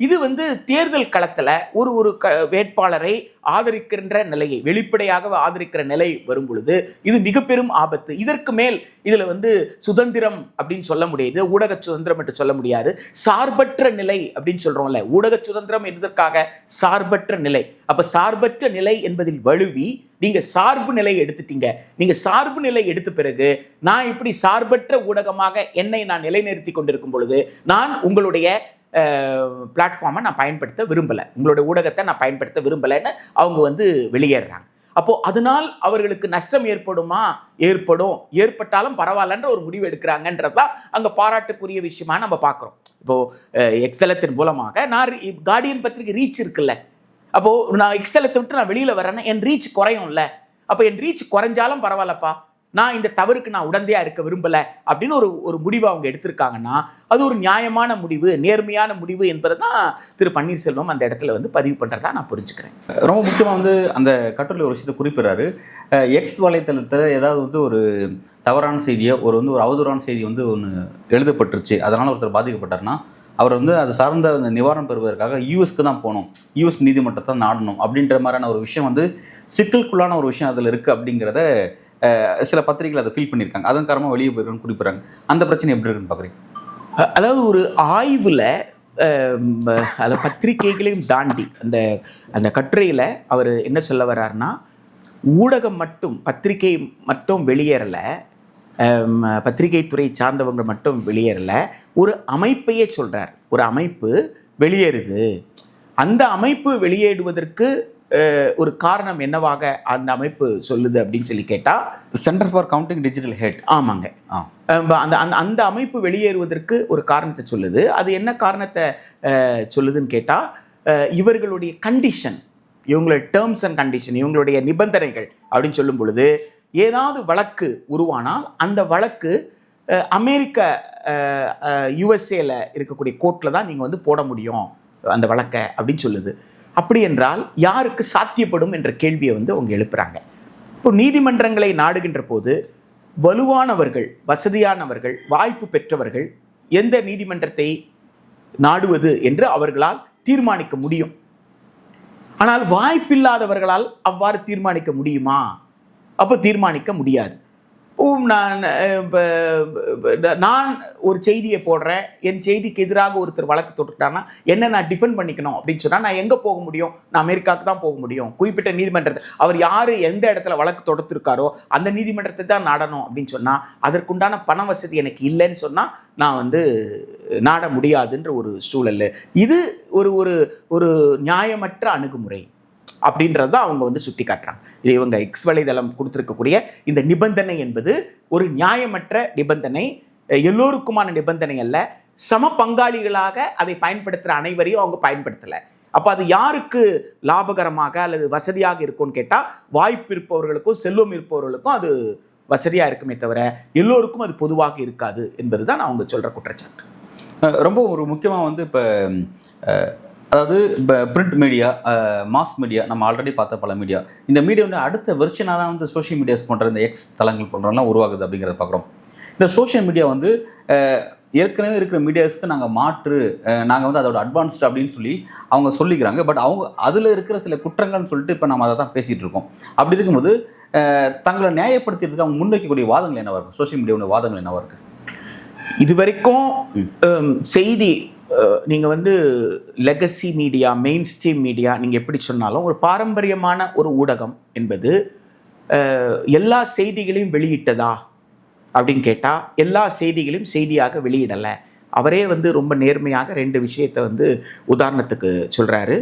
இது தேர்தல் களத்தில் ஒரு வேட்பாளரை ஆதரிக்கின்ற நிலையை, வெளிப்படையாக ஆதரிக்கிற நிலை வரும் பொழுது இது மிக பெரும் ஆபத்து. இதற்கு மேல் இதில் சுதந்திரம் அப்படின்னு சொல்ல முடியாது, ஊடக சுதந்திரம் என்று சொல்ல முடியாது, சார்பற்ற நிலை அப்படின்னு சொல்றோம்ல. ஊடக சுதந்திரம் என்பதற்காக சார்பற்ற நிலை. அப்ப சார்பற்ற நிலை என்பதில் வலுவி நீங்க சார்பு நிலையை எடுத்துட்டீங்க. நீங்க சார்பு நிலை எடுத்த பிறகு நான் இப்படி சார்பற்ற ஊடகமாக என்னை நான் நிலைநிறுத்தி கொண்டிருக்கும் பொழுது நான் உங்களுடைய பிளாட்ஃபார்மை நான் பயன்படுத்த விரும்பலை, உங்களுடைய ஊடகத்தை நான் பயன்படுத்த விரும்பலைன்னு அவங்க வெளியேறாங்க. அப்போ அதனால் அவர்களுக்கு நஷ்டம் ஏற்படுமா? ஏற்பட்டாலும் பரவாயில்லன்ற ஒரு முடிவு எடுக்கிறாங்கன்றதான் அங்கே பாராட்டுக்குரிய விஷயமா நம்ம பார்க்குறோம். இப்போது எக்ஸ்தலத்தின் மூலமாக நான் கார்டியன் பத்திரிகை ரீச் இருக்குல்ல, அப்போது நான் எக்ஸ்தலத்தை விட்டு நான் வெளியில் வரேன்னா என் ரீச் குறையும்ல. அப்போ என் ரீச் குறைஞ்சாலும் பரவாயில்லப்பா, நான் இந்த தவறுக்கு நான் உடந்தையாக இருக்க விரும்பலை அப்படின்னு ஒரு முடிவு அவங்க எடுத்திருக்காங்கன்னா அது ஒரு நியாயமான முடிவு, நேர்மையான முடிவு என்பதை தான் திரு பன்னீர்செல்வம் அந்த இடத்துல பதிவு பண்ணுறதா நான் புரிஞ்சுக்கிறேன். ரொம்ப முக்கியமாக அந்த கட்டுரையில் ஒரு விஷயத்தை குறிப்பிட்றாரு. எக்ஸ் வலைத்தளத்தில் ஏதாவது ஒரு தவறான செய்தியை, ஒரு அவதூறான செய்தி ஒன்று எழுதப்பட்டுருச்சு, அதனால் ஒருத்தர் பாதிக்கப்பட்டார்னா அவர் அது சார்ந்த அந்த நிவாரணம் பெறுவதற்காக யூஎஸ்க்கு தான் போகணும், யூஎஸ் நீதிமன்றத்தை நாடணும் அப்படின்ற மாதிரியான ஒரு விஷயம் சிக்கலுக்குள்ளான ஒரு விஷயம் அதில் இருக்குது அப்படிங்கிறத சில பத்திரிகைகள் அதை ஃபீல் பண்ணியிருக்காங்க. அதன் காரணமாக வெளியே போயிருக்குன்னு குறிப்பிட்றாங்க. அந்த பிரச்சனை எப்படி இருக்குன்னு பார்க்குறீங்க? அதாவது ஒரு ஆய்வில் அதை பத்திரிகைகளையும் தாண்டி அந்த கட்டுரையில் அவர் என்ன சொல்ல வர்றாருன்னா, ஊடகம் மட்டும், பத்திரிகை மட்டும் வெளியேறலை, பத்திரிகை துறை சார்ந்தவங்க மட்டும் வெளியேறலை, ஒரு அமைப்பையே சொல்கிறார். ஒரு அமைப்பு வெளியேறுது. அந்த அமைப்பு வெளியேறுவதற்கு ஒரு காரணம் என்னவாக அந்த அமைப்பு சொல்லுது அப்படின்னு சொல்லி கேட்டால், center for countering digital hate. ஆமாங்க. அந்த அமைப்பு வெளியேறுவதற்கு ஒரு காரணத்தை சொல்லுது. அது என்ன காரணத்தை சொல்லுதுன்னு கேட்டால், இவர்களுடைய கண்டிஷன், இவங்களுடைய டேர்ம்ஸ் அண்ட் கண்டிஷன், இவங்களுடைய நிபந்தனைகள் அப்படின்னு சொல்லும் பொழுது, ஏதாவது வழக்கு உருவானால் அந்த வழக்கு அமெரிக்க யுஎஸ்ஏல இருக்கக்கூடிய கோர்ட்டில் தான் நீங்கள் போட முடியும் அந்த வழக்கை அப்படின்னு சொல்லுது. அப்படி என்றால் யாருக்கு சாத்தியப்படும் என்ற கேள்வியை அவங்க எழுப்புறாங்க. இப்போ நீதிமன்றங்களை நாடுகின்ற போது வலுவானவர்கள், வசதியானவர்கள், வாய்ப்பு பெற்றவர்கள் எந்த நீதிமன்றத்தை நாடுவது என்று அவர்களால் தீர்மானிக்க முடியும். ஆனால் வாய்ப்பில்லாதவர்களால் அவ்வாறு தீர்மானிக்க முடியுமா? அப்போ தீர்மானிக்க முடியாது. நான் ஒரு செய்தியை போடுறேன், என் செய்திக்கு எதிராக ஒருத்தர் வழக்கு தொட்டுட்டாங்கன்னா என்ன நான் டிஃபெண்ட் பண்ணிக்கணும் அப்படின்னு சொன்னால் நான் எங்கே போக முடியும்? நான் அமெரிக்காவுக்கு தான் போக முடியும். குறிப்பிட்ட நீதிமன்றத்தை, அவர் யார் எந்த இடத்துல வழக்கு தொடுத்திருக்காரோ அந்த நீதிமன்றத்தை தான் நாடணும் அப்படின்னு சொன்னால், அதற்குண்டான பண வசதி எனக்கு இல்லைன்னு சொன்னால் நான் நாட முடியாதுன்ற ஒரு சூழல். இது ஒரு நியாயமற்ற அணுகுமுறை அப்படின்றது தான் அவங்க சுட்டி காட்டுறாங்க. இவங்க எக்ஸ் வலைதளம் கொடுத்துருக்கக்கூடிய இந்த நிபந்தனை என்பது ஒரு நியாயமற்ற நிபந்தனை, எல்லோருக்குமான நிபந்தனை அல்ல. சம பங்காளிகளாக அதை பயன்படுத்துகிற அனைவரையும் அவங்க பயன்படுத்தலை. அப்போ அது யாருக்கு லாபகரமாக அல்லது வசதியாக இருக்கும்னு கேட்டால் வாய்ப்பு இருப்பவர்களுக்கும் செல்வம் இருப்பவர்களுக்கும் அது வசதியாக இருக்குமே தவிர எல்லோருக்கும் அது பொதுவாக இருக்காது என்பது தான் அவங்க சொல்கிற குற்றச்சாட்டு. ரொம்ப ஒரு முக்கியமாக வந்து இப்போ அதாவது இப்போ பிரிண்ட் மீடியா, மாஸ் மீடியா, நம்ம ஆல்ரெடி பார்த்த பல மீடியா, இந்த மீடியா வந்து அடுத்த வெர்ஷனாக தான் வந்து சோஷியல் மீடியாஸ் போன்ற இந்த எக்ஸ் தளங்கள் போன்றலாம் உருவாகுது அப்படிங்கிறத பார்க்குறோம். இந்த சோஷியல் மீடியா வந்து ஏற்கனவே இருக்கிற மீடியாஸ்க்கு நாங்கள் மாற்று, நாங்கள் வந்து அதோட அட்வான்ஸ்டு அப்படின்னு சொல்லி அவங்க சொல்லிக்கிறாங்க. பட் அவங்க அதில் இருக்கிற சில குற்றங்கள்னு சொல்லிட்டு இப்போ நம்ம அதை தான் பேசிகிட்டு இருக்கோம். அப்படி இருக்கும்போது தங்களை நியாயப்படுத்துறதுக்கு அவங்க முன்வைக்கக்கூடிய வாதங்கள் என்னவாக இருக்குது? சோஷியல் மீடியாவோட வாதங்கள் என்னவாக இருக்குது? இது வரைக்கும் செய்தி நீங்கள் வந்து legacy media, main stream media, நீங்கள் எப்படி சொன்னாலும் ஒரு பாரம்பரியமான ஒரு ஊடகம் என்பது எல்லா செய்திகளையும் வெளியிட்டதா அப்படின்னு கேட்டால் எல்லா செய்திகளையும் செய்தியாக வெளியிடலை. அவரே வந்து ரொம்ப நேர்மையாக 2 விஷயத்தை வந்து உதாரணத்துக்கு சொல்கிறாரு.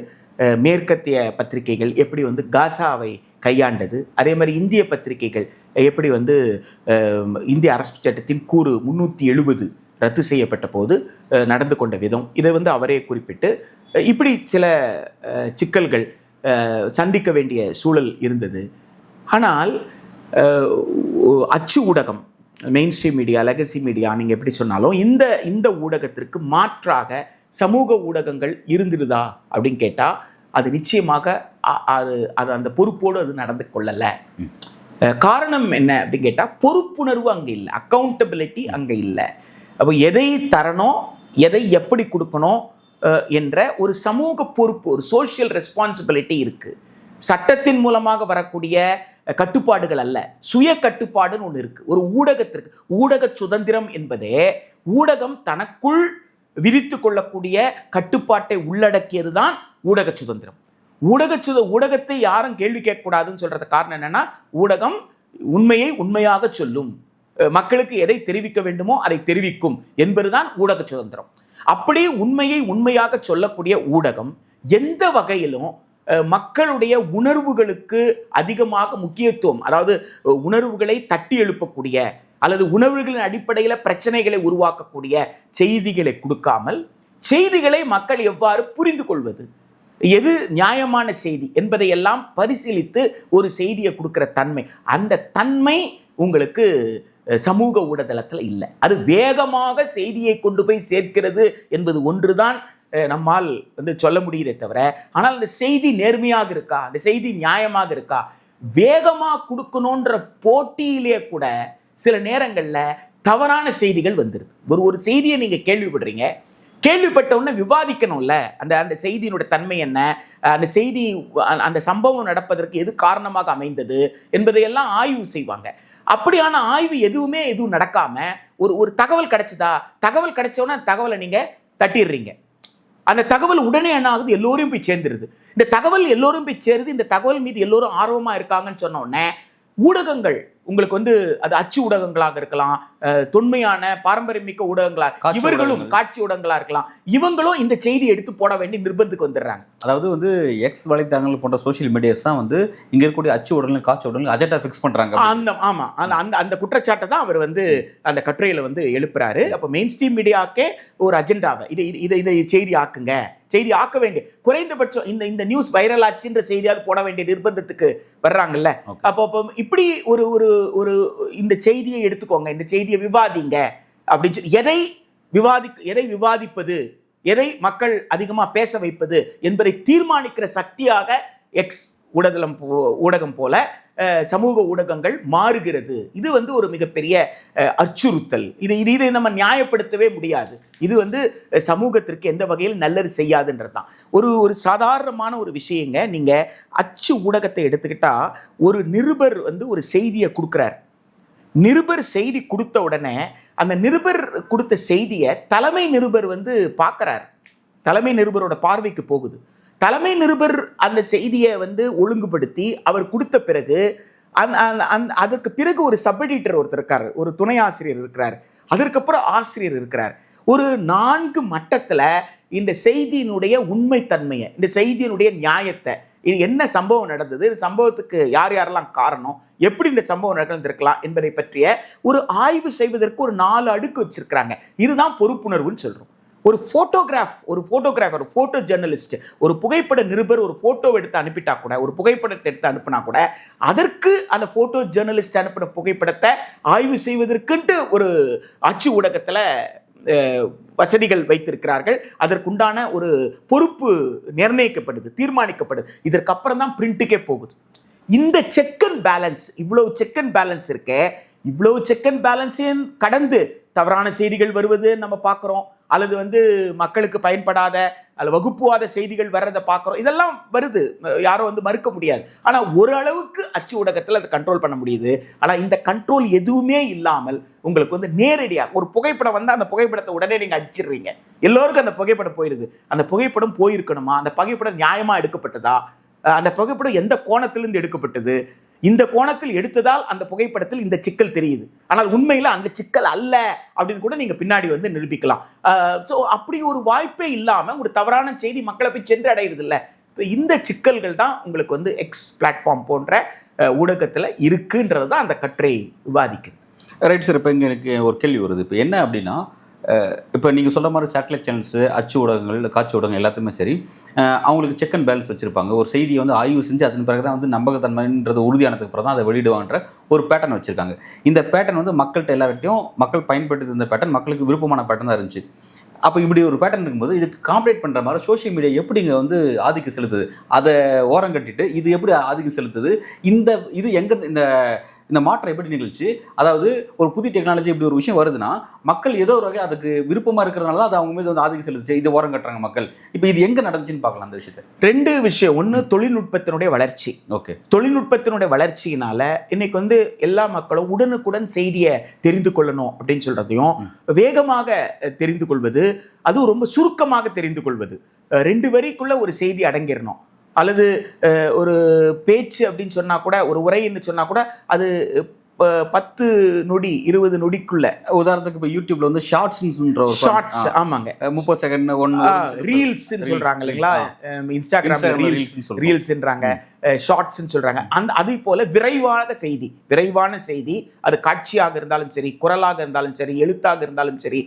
மேற்கத்திய பத்திரிகைகள் எப்படி வந்து காசாவை கையாண்டது, அதே மாதிரி இந்திய பத்திரிகைகள் எப்படி வந்து இந்திய அரசு சட்டத்தின் கூறு 370 ரத்து செய்யப்பட்ட போது நடந்து கொண்ட விதம், இதை வந்து அவரே குறிப்பிட்டு இப்படி சில சிக்கல்கள் சந்திக்க வேண்டிய சூழல் இருந்தது. ஆனால் அச்சு ஊடகம், main stream media, legacy media, நீங்கள் எப்படி சொன்னாலும் இந்த ஊடகத்திற்கு மாற்றாக சமூக ஊடகங்கள் இருந்துடுதா அப்படின்னு கேட்டால் அது நிச்சயமாக அது அந்த பொறுப்போடு அது நடந்து கொள்ளலை. காரணம் என்ன அப்படின்னு கேட்டால் பொறுப்புணர்வு அங்கே இல்லை, அக்கௌண்டபிலிட்டி அங்கே இல்லை. அப்போ எதை தரணும், எதை எப்படி கொடுக்கணும் என்ற ஒரு சமூக பொறுப்பு, ஒரு சோஷியல் ரெஸ்பான்சிபிலிட்டி இருக்குது. சட்டத்தின் மூலமாக வரக்கூடிய கட்டுப்பாடுகள் அல்ல, சுய கட்டுப்பாடுன்னு ஒன்று இருக்குது ஒரு ஊடகத்திற்கு. ஊடக சுதந்திரம் என்பதே ஊடகம் தனக்குள் விரித்து கொள்ளக்கூடிய கட்டுப்பாட்டை உள்ளடக்கியது தான் ஊடக சுதந்திரம். ஊடகத்தை யாரும் கேள்வி கேட்கக்கூடாதுன்னு சொல்றது காரணம் என்னன்னா, ஊடகம் உண்மையை உண்மையாக சொல்லும், மக்களுக்கு எதை தெரிவிக்க வேண்டுமோ அதை தெரிவிக்கும் என்பதுதான் ஊடக சுதந்திரம். அப்படி உண்மையை உண்மையாக சொல்லக்கூடிய ஊடகம் எந்த வகையிலும் மக்களுடைய உணர்வுகளுக்கு அதிகமாக முக்கியத்துவம், அதாவது உணர்வுகளை தட்டி எழுப்பக்கூடிய அல்லது உணர்வுகளின் அடிப்படையில் பிரச்சனைகளை உருவாக்கக்கூடிய செய்திகளை கொடுக்காமல், செய்திகளை மக்கள் எவ்வாறு புரிந்து கொள்வது, எது நியாயமான செய்தி என்பதையெல்லாம் பரிசீலித்து ஒரு செய்தியை கொடுக்கிற தன்மை, அந்த தன்மை உங்களுக்கு சமூக ஊடகத்தில் இல்லை. அது வேகமாக செய்தியை கொண்டு போய் சேர்க்கிறது என்பது ஒன்றுதான் நம்மால் வந்து சொல்ல முடியுதே தவிர, ஆனால் அந்த செய்தி நேர்மையாக இருக்கா, அந்த செய்தி நியாயமாக இருக்கா, வேகமாக கொடுக்கணுன்ற போட்டியிலே கூட சில நேரங்களில் தவறான செய்திகள் வந்துருது. ஒரு செய்தியை நீங்கள் கேள்விப்படுறீங்க, கேள்விப்பட்ட உடனே விவாதிக்கணும்ல, அந்த செய்தியினுடைய தன்மை என்ன, அந்த செய்தி அந்த சம்பவம் நடப்பதற்கு எது காரணமாக அமைந்தது என்பதையெல்லாம் ஆய்வு செய்வாங்க. அப்படியான ஆய்வு எதுவும் நடக்காம ஒரு தகவல் கிடைச்சதா, தகவல் கிடைச்ச உடனே அந்த தகவலை நீங்கள் தட்டிடுறீங்க. அந்த தகவல் உடனே என்ன ஆகுது, எல்லோரும் போய் சேர்ந்துருது. இந்த தகவல் எல்லோரும் போய் சேருது, இந்த தகவல் மீது எல்லோரும் ஆர்வமாக இருக்காங்கன்னு சொன்ன உடனே ஊடகங்கள் உங்களுக்கு வந்து அது அச்சு ஊடகங்களாக இருக்கலாம், தொன்மையான பாரம்பரியமிக்க ஊடகங்களாக, இவர்களும் காட்சி ஊடகங்களாக இருக்கலாம், இவங்களும் இந்த செய்தி எடுத்து போட வேண்டிய நிர்பந்தத்துக்கு வந்துடுறாங்க. அதாவது வந்து எக்ஸ் வலைத்தளங்கள் போன்ற சோஷியல் மீடியாஸ் தான் வந்து இங்கே இருக்கக்கூடிய அச்சு ஊடகங்கள், காட்சி ஊடகங்கள் அஜெண்டா ஃபிக்ஸ் பண்ணுறாங்க. அந்த குற்றச்சாட்டை தான் அவர் வந்து அந்த கட்டுரையில் வந்து எழுப்புறாரு. அப்போ மெயின் ஸ்ட்ரீம் மீடியாக்கே ஒரு அஜெண்டாவை இதை செய்தி ஆக்குங்க, செய்தி ஆக்க வேண்டிய குறைந்தபட்சம் இந்த நியூஸ் வைரல் ஆச்சுன்ற செய்தியாவது போட வேண்டிய நிர்பந்தத்துக்கு வர்றாங்கல்ல. அப்போ இப்படி ஒரு இந்த செய்தியை எடுத்துக்கோங்க, இந்த செய்தியை விவாதிங்க அப்படின்னு சொல்லி எதை விவாதிப்பது, எதை மக்கள் அதிகமாக பேச வைப்பது என்பதை தீர்மானிக்கிற சக்தியாக எக்ஸ் ஊடகம் போல சமூக ஊடகங்கள் மாறுகிறது. இது வந்து ஒரு மிகப்பெரிய அச்சுறுத்தல். இதை நம்ம நியாயப்படுத்தவே முடியாது. இது வந்து சமூகத்திற்கு எந்த வகையில் நல்லது செய்யாதுன்றது தான் ஒரு சாதாரணமான ஒரு விஷயங்க. நீங்கள் அச்சு ஊடகத்தை எடுத்துக்கிட்டா, ஒரு நிருபர் வந்து ஒரு செய்தியை கொடுக்குறார். நிருபர் செய்தி கொடுத்த உடனே அந்த நிருபர் கொடுத்த செய்தியை தலைமை நிருபர் வந்து பார்க்குறார், தலைமை நிருபரோட பார்வைக்கு போகுது. தலைமை நிருபர் அந்த செய்தியை வந்து ஒழுங்குபடுத்தி அவர் கொடுத்த பிறகு அதற்கு பிறகு ஒரு சப் எடிட்டர் ஒருத்தர் இருக்கார், ஒரு துணை ஆசிரியர் இருக்கிறார், அதற்கப்புறம் ஆசிரியர் இருக்கிறார். ஒரு 4 மட்டத்தில் இந்த செய்தியினுடைய உண்மைத்தன்மையை, இந்த செய்தியினுடைய நியாயத்தை, இது என்ன சம்பவம் நடந்தது, இந்த சம்பவத்துக்கு யார் யாரெல்லாம் காரணம், எப்படி இந்த சம்பவம் நிகழ்ந்திருக்கலாம் என்பதை பற்றிய ஒரு ஆய்வு செய்வதற்கு ஒரு 4 அடுக்கு வச்சிருக்கிறாங்க. இதுதான் பொறுப்புணர்வுன்னு சொல்றோம். ஒரு ஃபோட்டோகிராஃபர், ஃபோட்டோ ஜேர்னலிஸ்ட், ஒரு புகைப்பட நிருபர் ஒரு ஃபோட்டோ எடுத்து அனுப்பிட்டா கூட, ஒரு புகைப்படத்தை எடுத்து அனுப்பினா கூட, அதற்கு அந்த ஃபோட்டோ ஜேர்னலிஸ்ட் அனுப்பின புகைப்படத்தை ஆய்வு செய்வதற்குன்ட்டு ஒரு அச்சு ஊடகத்தில் வசதிகள் வைத்திருக்கிறார்கள். அதற்குண்டான ஒரு பொறுப்பு நிர்ணயிக்கப்படுது, தீர்மானிக்கப்படுது. இதற்கப்புறம் தான் பிரிண்ட்டுக்கே போகுது. இந்த செக் அண்ட் பேலன்ஸ், இவ்வளவு செக் அண்ட் பேலன்ஸ் இருக்கே, இவ்வளவு செக் அண்ட் பேலன்ஸையும் கடந்து தவறான செய்திகள் வருவது நம்ம பார்க்குறோம், அல்லது மக்களுக்கு பயன்படாத அல்லது வகுப்புவாத செய்திகள் வர்றதை பார்க்குறோம். இதெல்லாம் வருது, யாரும் மறுக்க முடியாது. ஆனால் ஒரு அளவுக்கு அச்சு ஊடகத்தில் அதை கண்ட்ரோல் பண்ண முடியுது. ஆனால் இந்த கண்ட்ரோல் எதுவுமே இல்லாமல் உங்களுக்கு நேரடியாக ஒரு புகைப்படம் வந்தால் அந்த புகைப்படத்தை உடனே நீங்கள் அடிச்சிடுறீங்க. எல்லோருக்கும் அந்த புகைப்படம் போயிடுது. அந்த புகைப்படம் போயிருக்கணுமா, அந்த புகைப்படம் நியாயமாக எடுக்கப்பட்டதா, அந்த புகைப்படம் எந்த கோணத்திலிருந்து எடுக்கப்பட்டது, இந்த கோணத்தில் எடுத்ததால் அந்த புகைப்படத்தில் இந்த சிக்கல் தெரியுது, ஆனால் உண்மையில் அந்த சிக்கல் அல்ல அப்படின்னு கூட நீங்கள் பின்னாடி நிரூபிக்கலாம். ஸோ அப்படி ஒரு வாய்ப்பே இல்லாமல் ஒரு தவறான செய்தி மக்களை போய் சென்று அடையிறது இல்லை. இப்போ இந்த சிக்கல்கள் தான் உங்களுக்கு எக்ஸ் பிளாட்ஃபார்ம் போன்ற ஊடகத்தில் இருக்குன்றது தான் அந்த கட்டுரை விவாதிக்கிறது. Right sir. இப்போ இங்கே எனக்கு ஒரு கேள்வி வருது. இப்போ என்ன அப்படின்னா, இப்போ நீங்கள் சொல்கிற மாதிரி சேட்டலைட் சேனல்ஸு, அச்சு ஊடகங்கள், இல்லை காட்சி ஊடகங்கள் எல்லாத்துமே சரி, அவங்களுக்கு செக் அண்ட் பேலன்ஸ் வச்சுருப்பாங்க. ஒரு செய்தியை ஆய்வு செஞ்சு அதன் பிறகு தான் நம்பகத்தன்மைன்றது உறுதியானதுக்கு பிறகு தான் அதை வெளியிடுவான்ற ஒரு பேட்டர்ன் வச்சுருக்காங்க. இந்த பேட்டர்ன் மக்கள்கிட்ட எல்லார்ட்டையும் மக்கள் பயன்படுத்தி இருந்த பேட்டர்ன் மக்களுக்கு விருப்பமான பேட்டர்ன் தான் இருந்துச்சு. அப்போ இப்படி ஒரு பேட்டர்ன் இருக்கும்போது இதுக்கு காம்பரேட் பண்ணுற மாதிரி சோஷியல் மீடியா எப்படி இங்கே ஆதிக்கம் செலுத்துது, அதை ஓரம் கட்டிட்டு இது எப்படி ஆதிக்கம் செலுத்துது, இது எங்கே இந்த மாற்றம் எப்படி நிகழ்ச்சி, அதாவது ஒரு புதிய டெக்னாலஜி இப்படி ஒரு விஷயம் வருதுன்னா மக்கள் ஏதோ ஒரு வகையில் அதுக்கு விருப்பமாக இருக்கிறதுனால தான் அது அவங்க மீது ஆதிக்கம் செலுத்துச்சு, இது ஓரம் கட்டுறாங்க மக்கள். இப்போ இது எங்கே நடந்துச்சுன்னு பார்க்கலாம் அந்த விஷயத்தை. 2 விஷயம். ஒன்று, தொழில்நுட்பத்தினுடைய வளர்ச்சி. ஓகே, தொழில்நுட்பத்தினுடைய வளர்ச்சியினால இன்னைக்கு எல்லா மக்களும் உடனுக்குடன் செய்தியை தெரிந்து கொள்ளணும் அப்படின்னு சொல்றதையும், வேகமாக தெரிந்து கொள்வது, அதுவும் ரொம்ப சுருக்கமாக தெரிந்து கொள்வது, 2 வரிக்குள்ள ஒரு செய்தி அடங்கிடணும். அல்லது ஒரு பேச்சு அப்படின்னு சொன்னா கூட, ஒரு உரைன்னு சொன்னா கூட அது 10 நொடி 20 நொடிக்குள்ள. உதாரணத்துக்கு இப்போ யூடியூப்ல ஷார்ட்ஸ், ஆமாங்க, 30 செகண்ட் ரீல்ஸ் சொல்றாங்க இல்லைங்களா, இன்ஸ்டாகிராம்ல ரீல்ஸ்ன்றாங்க, ஷார்ட்ஸ்ன்னு சொல்றாங்க. அதே போல விரைவான செய்தி, அது காட்சியாக இருந்தாலும் சரி, குரலாக இருந்தாலும் சரி, எழுத்தாக இருந்தாலும் சரி,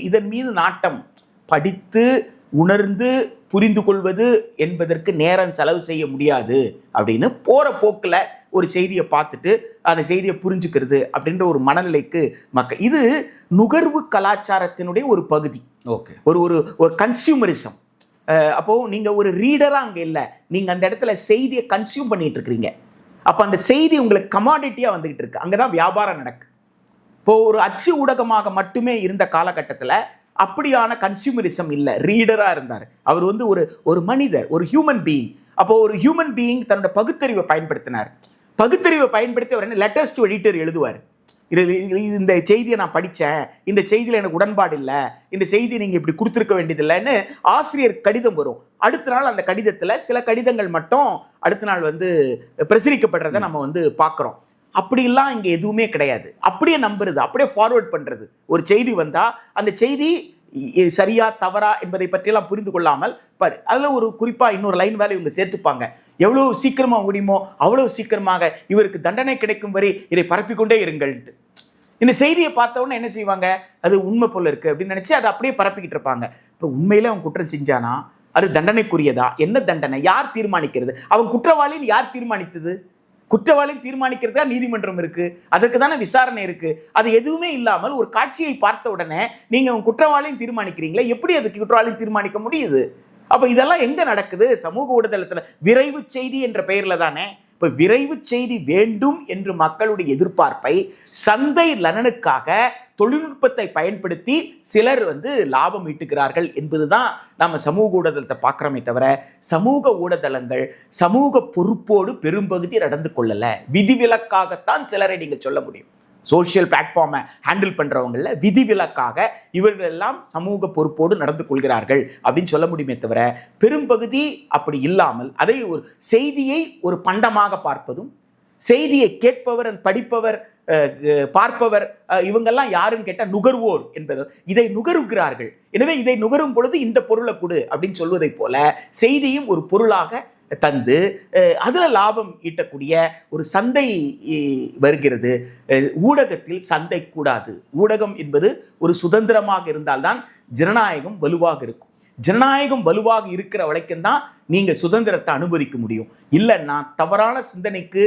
இதன் மீது நாட்டம், படித்து உணர்ந்து புரிந்து கொள்வது என்பதற்கு நேரம் செலவு செய்ய முடியாது அப்படின்னு போற போக்கில் ஒரு செய்தியை பார்த்துட்டு அந்த செய்தியை புரிஞ்சுக்கிறது அப்படின்ற ஒரு மனநிலைக்கு மக்கள். இது நுகர்வு கலாச்சாரத்தினுடைய ஒரு பகுதி. ஓகே, ஒரு கன்சியூமரிசம். அப்போ நீங்க ஒரு ரீடரா அங்க இல்லை, நீங்க அந்த இடத்துல செய்தியை கன்சியூம் பண்ணிட்டு இருக்கிறீங்க. அப்ப அந்த செய்தி உங்களுக்கு கமாடிட்டியா வந்துகிட்டு இருக்கு, அங்கதான் வியாபாரம் நடக்கு. இப்போ ஒரு அச்சு ஊடகமாக மட்டுமே இருந்த காலகட்டத்தில் அப்படியான கன்சியூமரிசம் இல்லை, ரீடரா இருந்தார் அவர். ஒரு மனிதர், ஒரு ஹியூமன் பீயிங். அப்போ ஒரு ஹியூமன் பீயிங் தன்னோட பகுத்தறிவை பயன்படுத்தினார். பகுத்தறிவை பயன்படுத்தி அவர் லெட்டர்ஸ் டு எடிட்டர் எழுதுவார். இந்த செய்தியை நான் படித்தேன், இந்த செய்தியில் எனக்கு உடன்பாடு இல்லை, இந்த செய்தியை நீங்கள் இப்படி கொடுத்துருக்க வேண்டியதில்லைன்னு ஆசிரியர் கடிதம் வரும். அடுத்த நாள் அந்த கடிதத்தில் சில கடிதங்கள் மட்டும் அடுத்த நாள் பிரசுரிக்கப்படுறதை நம்ம பார்க்குறோம். அப்படிலாம் இங்கே எதுவுமே கிடையாது. அப்படியே நம்புறது, அப்படியே ஃபார்வர்ட் பண்ணுறது. ஒரு செய்தி வந்தால் அந்த செய்தி சரியா தவறா என்பதை பற்றியெல்லாம் புரிந்து கொள்ளாமல் அதில் ஒரு குறிப்பாக இன்னொரு லைன் வேலை இவங்க சேர்த்துப்பாங்க. எவ்வளோ சீக்கிரமாக முடியுமோ அவ்வளோ சீக்கிரமாக இவருக்கு தண்டனை கிடைக்கும் வரை இதை பரப்பிக்கொண்டே இருங்கள்ட்டு. இந்த செய்தியை பார்த்தவொன்னே என்ன செய்வாங்க, அது உண்மை போல இருக்குது அப்படின்னு நினச்சி அதை அப்படியே பரப்பிக்கிட்டு இருப்பாங்க. இப்போ உண்மையிலே அவன் குற்றம் செஞ்சானா, அது தண்டனைக்குரியதா, என்ன தண்டனை, யார் தீர்மானிக்கிறது, அவன் குற்றவாளின்னு யார் தீர்மானித்தது, குற்றவாளியை தீர்மானிக்கிறதா நீதிமன்றம் இருக்கு, அதற்கு தானே விசாரணை இருக்கு. அது எதுவுமே இல்லாமல் ஒரு காட்சியை பார்த்த உடனே நீங்க உங்க குற்றவாளியும் தீர்மானிக்கிறீங்களா, எப்படி அதுக்கு குற்றவாளியும் தீர்மானிக்க முடியுது? அப்ப இதெல்லாம் எங்க நடக்குது? சமூக ஊடகத்துல விரைவு செய்தி என்ற பெயர்ல தானே. இப்ப விரைவு செய்தி வேண்டும் என்று மக்களுடைய எதிர்பார்ப்பை சந்தை நலனுக்காக தொழில்நுட்பத்தை பயன்படுத்தி சிலர் லாபம் ஈட்டுகிறார்கள் என்பதுதான் நம்ம சமூக ஊடகத்தை பார்க்குறோமே தவிர, சமூக ஊடகங்கள் சமூக பொறுப்போடு பெரும்பகுதி நடந்து கொள்ளலை. விதிவிலக்காகத்தான் சிலரை நீங்க சொல்ல முடியும். சோஷியல் பிளாட்ஃபார்மை ஹேண்டில் பண்ணுறவங்கள விதிவிலக்காக இவர்கள் எல்லாம் சமூக பொறுப்போடு நடந்து கொள்கிறார்கள் அப்படின்னு சொல்ல முடியுமே தவிர, பெரும்பகுதி அப்படி இல்லாமல் அதை ஒரு செய்தியை ஒரு பண்டமாக பார்ப்பதும், செய்தியை கேட்பவர், படிப்பவர், பார்ப்பவர், இவங்கெல்லாம் யாருன்னு கேட்டால் நுகர்வோர் என்பது, இதை நுகருகிறார்கள். எனவே இதை நுகரும் பொழுது இந்த பொருளை கொடு அப்படின்னு சொல்வதை போல செய்தியும் ஒரு பொருளாக தந்து அதில் லாபம் ஈட்டக்கூடிய ஒரு சந்தை வருகிறது. ஊடகத்தில் சந்தை கூடாது. ஊடகம் என்பது ஒரு சுதந்திரமாக இருந்தால்தான் ஜனநாயகம் வலுவாக இருக்கும். ஜனநாயகம் வலுவாக இருக்கிற வரைக்கும் தான் நீங்கள் சுதந்திரத்தை அனுமதிக்க முடியும். இல்லைன்னா தவறான சிந்தனைக்கு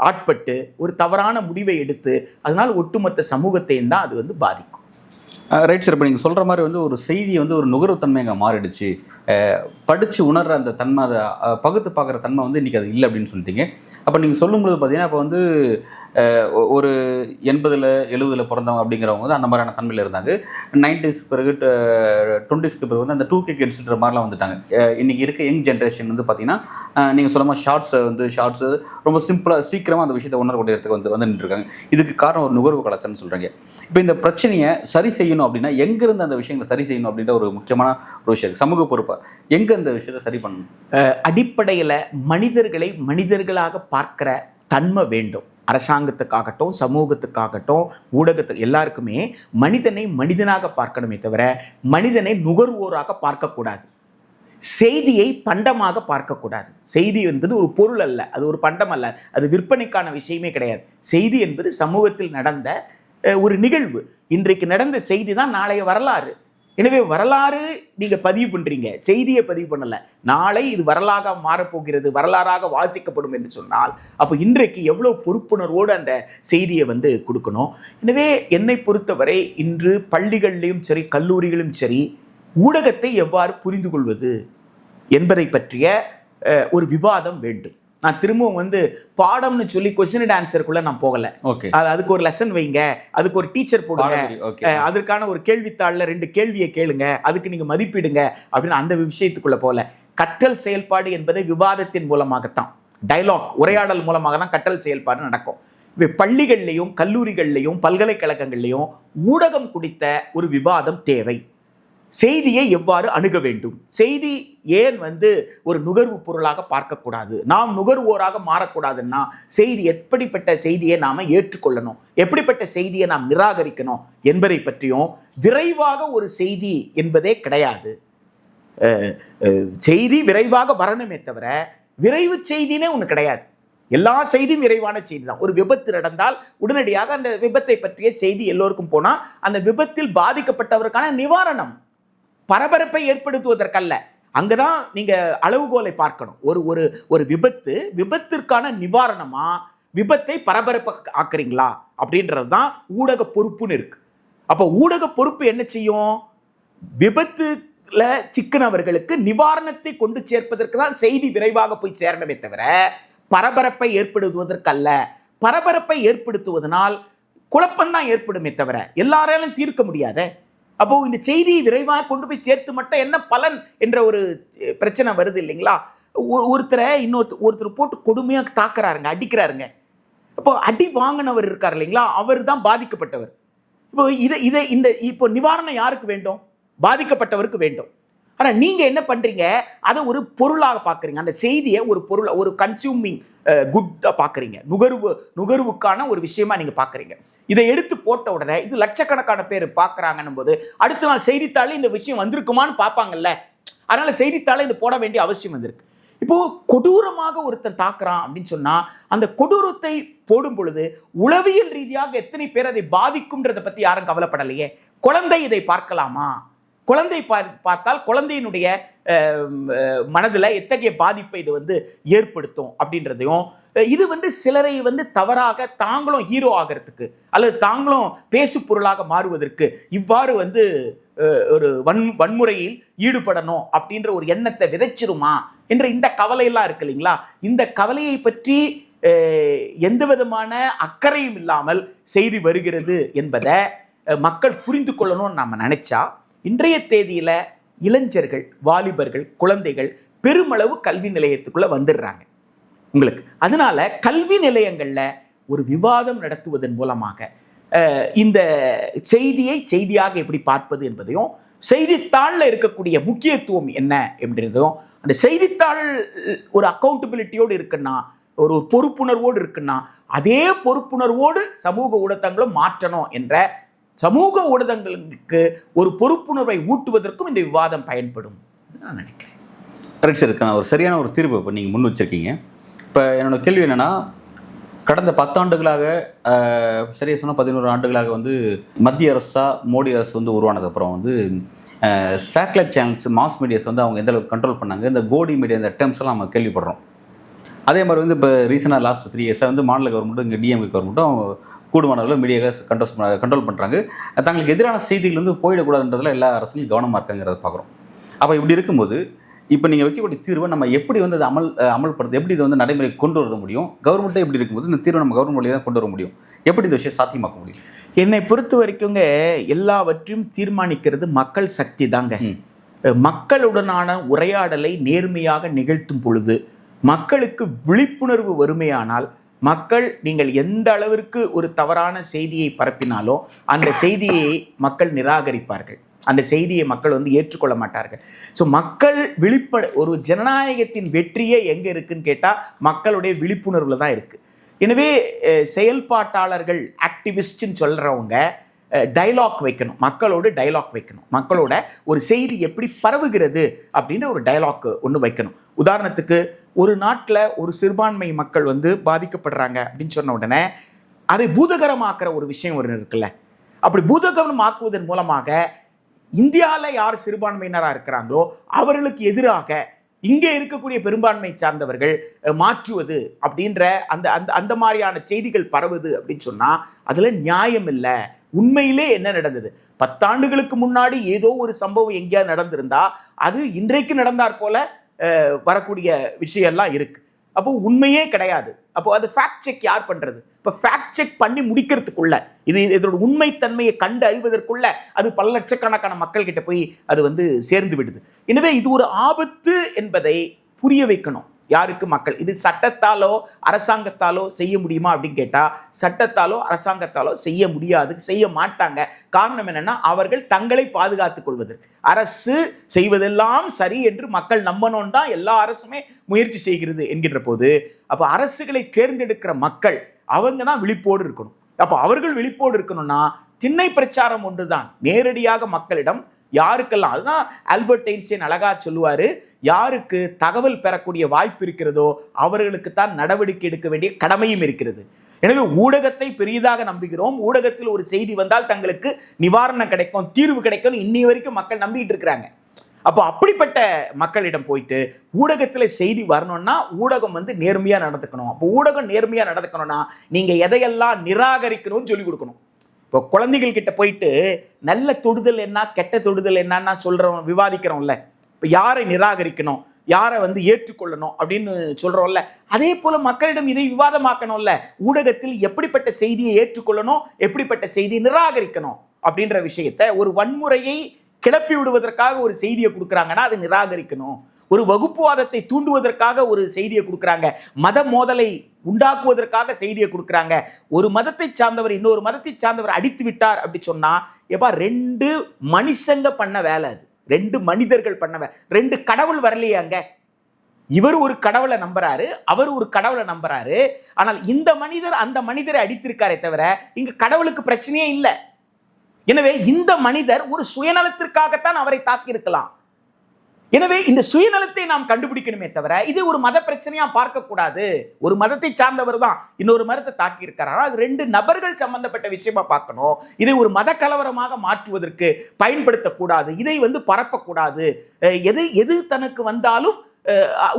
ஆட்பட்டு ஒரு தவறான முடிவை எடுத்து அதனால் ஒட்டுமொத்த சமூகத்தையும் தான் அது வந்து பாதிக்கும். Right sir. இப்போ நீங்கள் சொல்கிற மாதிரி வந்து ஒரு செய்தி வந்து ஒரு நுகர்வுத்தன்மை அங்கே மாறிடுச்சு. படித்து உணர்கிற அந்த தன்மை, அதை பகுத்து பார்க்குற தன்மை வந்து இன்றைக்கி அது இல்லை அப்படின்னு சொல்லிட்டீங்க. அப்போ நீங்கள் சொல்லும்போது பார்த்தீங்கன்னா இப்போ வந்து ஒரு 80s 70s பிறந்தவங்க அப்படிங்கிறவங்க வந்து அந்த மாதிரியான தன்மையில் இருந்தாங்க. 90s பிறகு 20s பிறகு வந்து அந்த 2K கிட்ஸ்ன்ற மாதிரிலாம் வந்துட்டாங்க. இன்றைக்கி இருக்க யங் ஜென்ரேஷன் வந்து பார்த்தீங்கன்னா நீங்கள் சொல்ல மாதிரி ஷார்ட்ஸு ரொம்ப சிம்பிளாக சீக்கிரமாக அந்த விஷயத்தை உணரக்கூடியதுக்கு வந்து நின்றுருக்காங்க. இதுக்கு காரணம் ஒரு நுகர்வு கலாச்சாரம்னு சொல்கிறாங்க. இப்போ இந்த பிரச்சனையை சரி செய்யணும் அப்படின்னா எங்கேருந்து அந்த விஷயங்களை சரி செய்யணும் அப்படின்ற ஒரு முக்கியமான ஒரு விஷயம் சமூக பொறுப்பாக எங்கே அந்த விஷயத்தை சரி பண்ணணும்? அடிப்படையில் மனிதர்களை மனிதர்களாக பார்க்கிற தன்மை வேண்டும். அரசாங்கத்துக்காகட்டும், சமூகத்துக்காகட்டும், ஊடகத்துக்கு எல்லாருக்குமே மனிதனை மனிதனாக பார்க்கணுமே தவிர மனிதனை நுகர்வோராக பார்க்கக்கூடாது. செய்தியை பண்டமாக பார்க்கக்கூடாது. செய்தி என்பது ஒரு பொருள் அல்ல, அது ஒரு பண்டம் அல்ல, அது விற்பனைக்கான விஷயமே கிடையாது. செய்தி என்பது சமூகத்தில் நடந்த ஒரு நிகழ்வு. இன்றைக்கு நடந்த செய்தி தான் நாளைய வரலாறு. எனவே வரலாறு நீங்கள் பதிவு பண்ணுறீங்க, செய்தியை பதிவு பண்ணலை. நாளை இது வரலாறாக மாறப்போகிறது, வரலாறாக வாசிக்கப்படும் என்று சொன்னால் அப்போ இன்றைக்கு எவ்வளோ பொறுப்புணர்வோடு அந்த செய்தியை வந்து கொடுக்கணும். எனவே என்னை பொறுத்தவரை இன்று பள்ளிகளிலும் சரி கல்லூரிகளும் சரி ஊடகத்தை எவ்வாறு புரிந்து கொள்வது என்பதை பற்றிய ஒரு விவாதம் வேண்டும். நான் திரும்பவும் வந்து பாடம்னு சொல்லி கொஸ்டின் அண்ட் ஆன்சருக்குள்ள நான் போகலை. அதுக்கு ஒரு லெசன் வைங்க, அதுக்கு ஒரு டீச்சர் போடுங்க, அதற்கான ஒரு கேள்வித்தாளில் 2 கேள்வியை கேளுங்க, அதுக்கு நீங்கள் மதிப்பிடுங்க அப்படின்னு அந்த விஷயத்துக்குள்ள போகல. கற்றல் செயல்பாடு என்பதை விவாதத்தின் மூலமாகத்தான், டயலாக் உரையாடல் மூலமாக தான் கற்றல் செயல்பாடு நடக்கும். பள்ளிகள்லையும் கல்லூரிகள்லையும் பல்கலைக்கழகங்கள்லையும் ஊடகம் குறித்த ஒரு விவாதம் தேவை. செய்தியை எவ்வாறு அணுக வேண்டும், செய்தி ஏன் வந்து ஒரு நுகர்வு பொருளாக பார்க்கக்கூடாது, நாம் நுகர்வோராக மாறக்கூடாதுன்னா செய்தி எப்படிப்பட்ட செய்தியை நாம் ஏற்றுக்கொள்ளணும், எப்படிப்பட்ட செய்தியை நாம் நிராகரிக்கணும் என்பதை பற்றியும் விரைவாக ஒரு செய்தி என்பதே கிடையாது. செய்தி விரைவாக வரணுமே தவிர விரைவு செய்தினே ஒன்று கிடையாது. எல்லா செய்தியும் விரைவான செய்தி தான். ஒரு விபத்து நடந்தால் உடனடியாக அந்த விபத்தை பற்றிய செய்தி எல்லோருக்கும் போனால் அந்த விபத்தில் பாதிக்கப்பட்டவருக்கான நிவாரணம், பரபரப்பை ஏற்படுத்துவதற்கல்ல. அங்கதான் நீங்க அளவுகோலை பார்க்கணும். ஒரு விபத்திற்கான நிவாரணமா விபத்தை பரபரப்பை ஆக்குறீங்களா அப்படின்றது தான் ஊடக பொறுப்புன்னு இருக்கு. அப்போ ஊடக பொறுப்பு என்ன செய்யும்? விபத்துல சிக்கனவர்களுக்கு நிவாரணத்தை கொண்டு சேர்ப்பதற்கு தான் செய்தி விரைவாக போய் சேரணுமே தவிர பரபரப்பை ஏற்படுத்துவதற்கல்ல. பரபரப்பை ஏற்படுத்துவதனால் குழப்பம்தான் ஏற்படுமே தவிர எல்லாராலும் தீர்க்க முடியாத. அப்போ இந்த செய்தியை விரைவாக கொண்டு போய் சேர்த்து மட்டும் என்ன பலன் என்ற ஒரு பிரச்சனை வருது இல்லைங்களா? ஒருத்தர் போட்டு கொடுமையாக தாக்குறாருங்க, அடிக்கிறாருங்க. அப்போ அடி வாங்கினவர் இருக்கார் இல்லைங்களா, அவர் தான் பாதிக்கப்பட்டவர். இப்போ நிவாரணம் யாருக்கு வேண்டும்? பாதிக்கப்பட்டவருக்கு வேண்டும். ஆனால் நீங்கள் என்ன பண்ணுறீங்க? அதை ஒரு பொருளாக பார்க்குறீங்க. அந்த செய்தியை ஒரு பொருளை, ஒரு கன்சியூமிங் குட்டாக பார்க்குறீங்க. நுகர்வுக்கான ஒரு விஷயமா நீங்கள் பார்க்குறீங்க. இதை எடுத்து போட்ட உடனே இது லட்சக்கணக்கான பேர் பார்க்குறாங்கன்னும் போது அடுத்த நாள் செய்தித்தாளில் இந்த விஷயம் வந்திருக்குமான்னு பார்ப்பாங்கல்ல. அதனால் செய்தித்தாளை இது போட வேண்டிய அவசியம் வந்திருக்கு. இப்போது கொடூரமாக ஒருத்தன் தாக்குறான் அப்படின்னு சொன்னால் அந்த கொடூரத்தை போடும் பொழுது உளவியல் ரீதியாக எத்தனை பேர் அதை பாதிக்கும்ன்றதை பற்றி யாரும் கவலைப்படலையே. குழந்தை இதை பார்க்கலாமா? குழந்தை பார்த்தால் குழந்தையினுடைய மனதில் எத்தகைய பாதிப்பை இது வந்து ஏற்படுத்தும் அப்படின்றதையும், இது சிலரை தவறாக தாங்களும் ஹீரோ ஆகிறதுக்கு அல்லது தாங்களும் பேசு பொருளாக மாறுவதற்கு இவ்வாறு ஒரு வன்முறையில் ஈடுபடணும் அப்படின்ற ஒரு எண்ணத்தை விதைச்சிருமா என்ற இந்த கவலையெல்லாம் இருக்கு இல்லைங்களா? இந்த கவலையை பற்றி எந்த விதமான அக்கறையும் இல்லாமல் செய்தி வருகிறது என்பதை மக்கள் புரிந்து கொள்ளணும்னு நாம் நினைச்சா இன்றைய தேதியில இளைஞர்கள், வாலிபர்கள், குழந்தைகள் பெருமளவு கல்வி நிலையத்துக்குள்ள வந்துடுறாங்க உங்களுக்கு. அதனால கல்வி நிலையங்கள்ல ஒரு விவாதம் நடத்துவதன் மூலமாக இந்த செய்தியை செய்தியாக எப்படி பார்ப்பது என்பதையும், செய்தித்தாளில் இருக்கக்கூடிய முக்கியத்துவம் என்ன அப்படின்றதும், அந்த செய்தித்தாள் ஒரு அக்கௌண்டபிலிட்டியோடு இருக்குன்னா, ஒரு பொறுப்புணர்வோடு இருக்குன்னா, அதே பொறுப்புணர்வோடு சமூக ஊடகங்களும் மாற்றணும் என்ற சமூக ஊடகங்களுக்கு ஒரு பொறுப்புணர்வை ஊட்டுவதற்கும் இந்த விவாதம் பயன்படும் நான் நினைக்கிறேன். Right sir. இருக்கான ஒரு சரியான ஒரு தீர்வு இப்போ நீங்கள் முன் வச்சுருக்கீங்க. இப்போ என்னோட கேள்வி என்னென்னா, கடந்த 10 ஆண்டுகளாக சரியாக சொன்னால் 11 ஆண்டுகளாக வந்து மத்திய அரசாக மோடி அரசு வந்து உருவானதுக்கப்புறம் வந்து சேட்டலைட் சேனல்ஸ் மாஸ் மீடியாஸ் வந்து அவங்க எந்த அளவுக்கு கண்ட்ரோல் பண்ணாங்க, இந்த கோடி மீடியா இந்த டேர்ம்ஸ் எல்லாம் நம்ம கேள்விப்படுறோம். அதே மாதிரி வந்து இப்போ ரீசெண்டாக லாஸ்ட் 3 இயர்ஸாக வந்து மாநில கவர்மெண்ட்டும் இங்கே டிஎம்கே கவர்மெண்ட்டும் கூடுமானவர்களும் மீடியாவை கண்ட்ரோல் பண்ணுறாங்க. தங்களுக்கு எதிரான செய்திகள் வந்து போயிடக்கூடாதுன்றதுல எல்லா அரசும் கவனமாக இருக்காங்கிறத பார்க்குறோம். அப்போ இப்படி இருக்கும்போது இப்போ நீங்கள் வைக்கக்கூடிய தீர்வை நம்ம எப்படி வந்து அதை அமல்படுத்த, எப்படி இதை வந்து நடைமுறை கொண்டு வர முடியும்? கவர்மெண்ட்டே எப்படி இருக்கும்போது இந்த தீர்வை நம்ம கவர்மெண்ட் வழியாக தான் கொண்டு வர முடியும். எப்படி இந்த விஷயம் சாத்தியமாக்க முடியும்? என்னை பொறுத்த வரைக்குங்க எல்லாவற்றையும் தீர்மானிக்கிறது மக்கள் சக்தி தாங்க. மக்களுடனான உரையாடலை நேர்மையாக நிகழ்த்தும் பொழுது, மக்களுக்கு விழிப்புணர்வு வறுமையானால், மக்கள் நீங்கள் எந்த அளவிற்கு ஒரு தவறான செய்தியை பரப்பினாலும் அந்த செய்தியை மக்கள் நிராகரிப்பார்கள். அந்த செய்தியை மக்கள் வந்து ஏற்றுக்கொள்ள மாட்டார்கள். ஸோ மக்கள் ஒரு ஜனநாயகத்தின் வெற்றியே எங்கே இருக்குன்னு கேட்டால் மக்களுடைய விழிப்புணர்வில் தான் இருக்குது. எனவே செயல்பாட்டாளர்கள் ஆக்டிவிஸ்ட்னு சொல்கிறவங்க டைலாக் வைக்கணும், மக்களோடு டைலாக் வைக்கணும், மக்களோட ஒரு செய்தி எப்படி பரவுகிறது அப்படின்ற ஒரு டைலாக் ஒன்று வைக்கணும். உதாரணத்துக்கு ஒரு நாட்டில் ஒரு சிறுபான்மை மக்கள் வந்து பாதிக்கப்படுறாங்க அப்படின்னு சொன்ன உடனே அதை பூதகரமாக்குற ஒரு விஷயம் ஒன்று இருக்குல்ல, அப்படி பூதகரமாக்குவதன் மூலமாக இந்தியாவில் யார் சிறுபான்மையினராக இருக்கிறாங்களோ அவர்களுக்கு எதிராக இங்கே இருக்கக்கூடிய பெரும்பான்மை சார்ந்தவர்கள் மாற்றுவது அப்படின்ற அந்த அந்த அந்த மாதிரியான செய்திகள் பரவுது அப்படின்னு சொன்னால் அதில் நியாயம் இல்லை. உண்மையிலே என்ன நடந்தது? 10 ஆண்டுகளுக்கு முன்னாடி ஏதோ ஒரு சம்பவம் எங்கேயாவது நடந்திருந்தா அது இன்றைக்கு நடந்தாற் போல வரக்கூடிய விஷயம்லாம் இருக்கு. அப்போ உண்மையே கிடையாது. அப்போ அது ஃபேக்ட் செக் யார் பண்றது? இப்போ ஃபேக்ட் செக் பண்ணி முடிக்கிறதுக்குள்ள, இதோட உண்மைத்தன்மையை கண்டு அறிவதற்குள்ள அது பல லட்சக்கணக்கான மக்கள் கிட்ட போய் அது வந்து சேர்ந்து விடுது. எனவே இது ஒரு ஆபத்து என்பதை புரிய வைக்கணும். யாருக்கு? மக்கள். இது சட்டத்தாலோ அரசாங்கத்தாலோ செய்ய முடியுமா அப்படின்னு கேட்டால் சட்டத்தாலோ அரசாங்கத்தாலோ செய்ய முடியாது, செய்ய மாட்டாங்க. காரணம் என்னன்னா, அவர்கள் தங்களை பாதுகாத்துக் கொள்வதற்கு அரசு செய்வதெல்லாம் சரி என்று மக்கள் நம்பணும் தான் எல்லா அரசுமே முயற்சி செய்கிறது என்கின்ற போது, அப்போ அரசுகளை தேர்ந்தெடுக்கிற மக்கள் அவங்க தான் விழிப்போடு இருக்கணும். அப்போ அவர்கள் விழிப்போடு இருக்கணும்னா திண்ணை பிரச்சாரம் ஒன்றுதான் நேரடியாக மக்களிடம் யாருக்கெல்லாம், அதுதான் ஆல்பர்ட் ஐன்ஸ்டைன் அழகா சொல்லுவாரு, யாருக்கு தகவல் பெறக்கூடிய வாய்ப்பு இருக்கிறதோ அவர்களுக்கு தான் நடவடிக்கை எடுக்க வேண்டிய கடமையும் இருக்கிறது. எனவே ஊடகத்தை பெரியதாக நம்புகிறோம். ஊடகத்தில் ஒரு செய்தி வந்தால் தங்களுக்கு நிவாரணம் கிடைக்கும், தீர்வு கிடைக்கும், இன்னி வரைக்கும் மக்கள் நம்பிட்டு இருக்கிறாங்க. அப்போ அப்படிப்பட்ட மக்களிடம் போயிட்டு ஊடகத்தில் செய்தி வரணும்னா ஊடகம் வந்து நேர்மையாக நடந்துக்கணும். அப்போ ஊடகம் நேர்மையாக நடந்துக்கணும்னா நீங்கள் எதையெல்லாம் நிராகரிக்கணும்னு சொல்லி கொடுக்கணும். இப்போ குழந்தைகள் கிட்ட போயிட்டு நல்ல தொடுதல் என்ன கெட்ட தொடுதல் என்னன்னா சொல்கிறோம், விவாதிக்கிறோம்ல. இப்போ யாரை நிராகரிக்கணும், யாரை வந்து ஏற்றுக்கொள்ளணும் அப்படின்னு சொல்கிறோம்ல, அதே போல் மக்களிடம் இதை விவாதமாக்கணும்ல. ஊடகத்தில் எப்படிப்பட்ட செய்தியை ஏற்றுக்கொள்ளணும், எப்படிப்பட்ட செய்தியை நிராகரிக்கணும் அப்படின்ற விஷயத்தை, ஒரு வன்முறையை கிளப்பி விடுவதற்காக ஒரு செய்தியை கொடுக்குறாங்கன்னா அதை நிராகரிக்கணும். ஒரு வகுப்புவாதத்தை தூண்டுவதற்காக ஒரு செய்தியை கொடுக்குறாங்க, மத மோதலை உண்டாக்குவதற்காக செய்தியை கொடுக்குறாங்க. ஒரு மதத்தை சார்ந்தவர் இன்னொரு மதத்தை சார்ந்தவர் அடித்து விட்டார் அப்படி சொன்னா, எப்பா 2 மனுஷங்க பண்ண வேலை, அது 2 மனிதர்கள் பண்ண வேலை. 2 கடவுள் வரலையாங்க. இவர் ஒரு கடவுளை நம்புறாரு, அவர் ஒரு கடவுளை நம்புறாரு. ஆனால் இந்த மனிதர் அந்த மனிதரை அடித்திருக்காரே தவிர இங்க கடவுளுக்கு பிரச்சனையே இல்லை. எனவே இந்த மனிதர் ஒரு சுயநலத்திற்காகத்தான் அவரை தாக்கியிருக்கலாம். எனவே இந்த சுயநலத்தை நாம் கண்டுபிடிக்கணுமே தவிர இதை ஒரு மத பிரச்சனையா பார்க்க கூடாது. ஒரு மதத்தை சார்ந்தவர் தான் இன்னொரு மதத்தை தாக்கி இருக்கிறார், அது 2 நபர்கள் சம்பந்தப்பட்ட விஷயமா பார்க்கணும். இதை ஒரு மத கலவரமாக மாற்றுவதற்கு பயன்படுத்தக்கூடாது, இதை வந்து பரப்பக்கூடாது. எது தனக்கு வந்தாலும்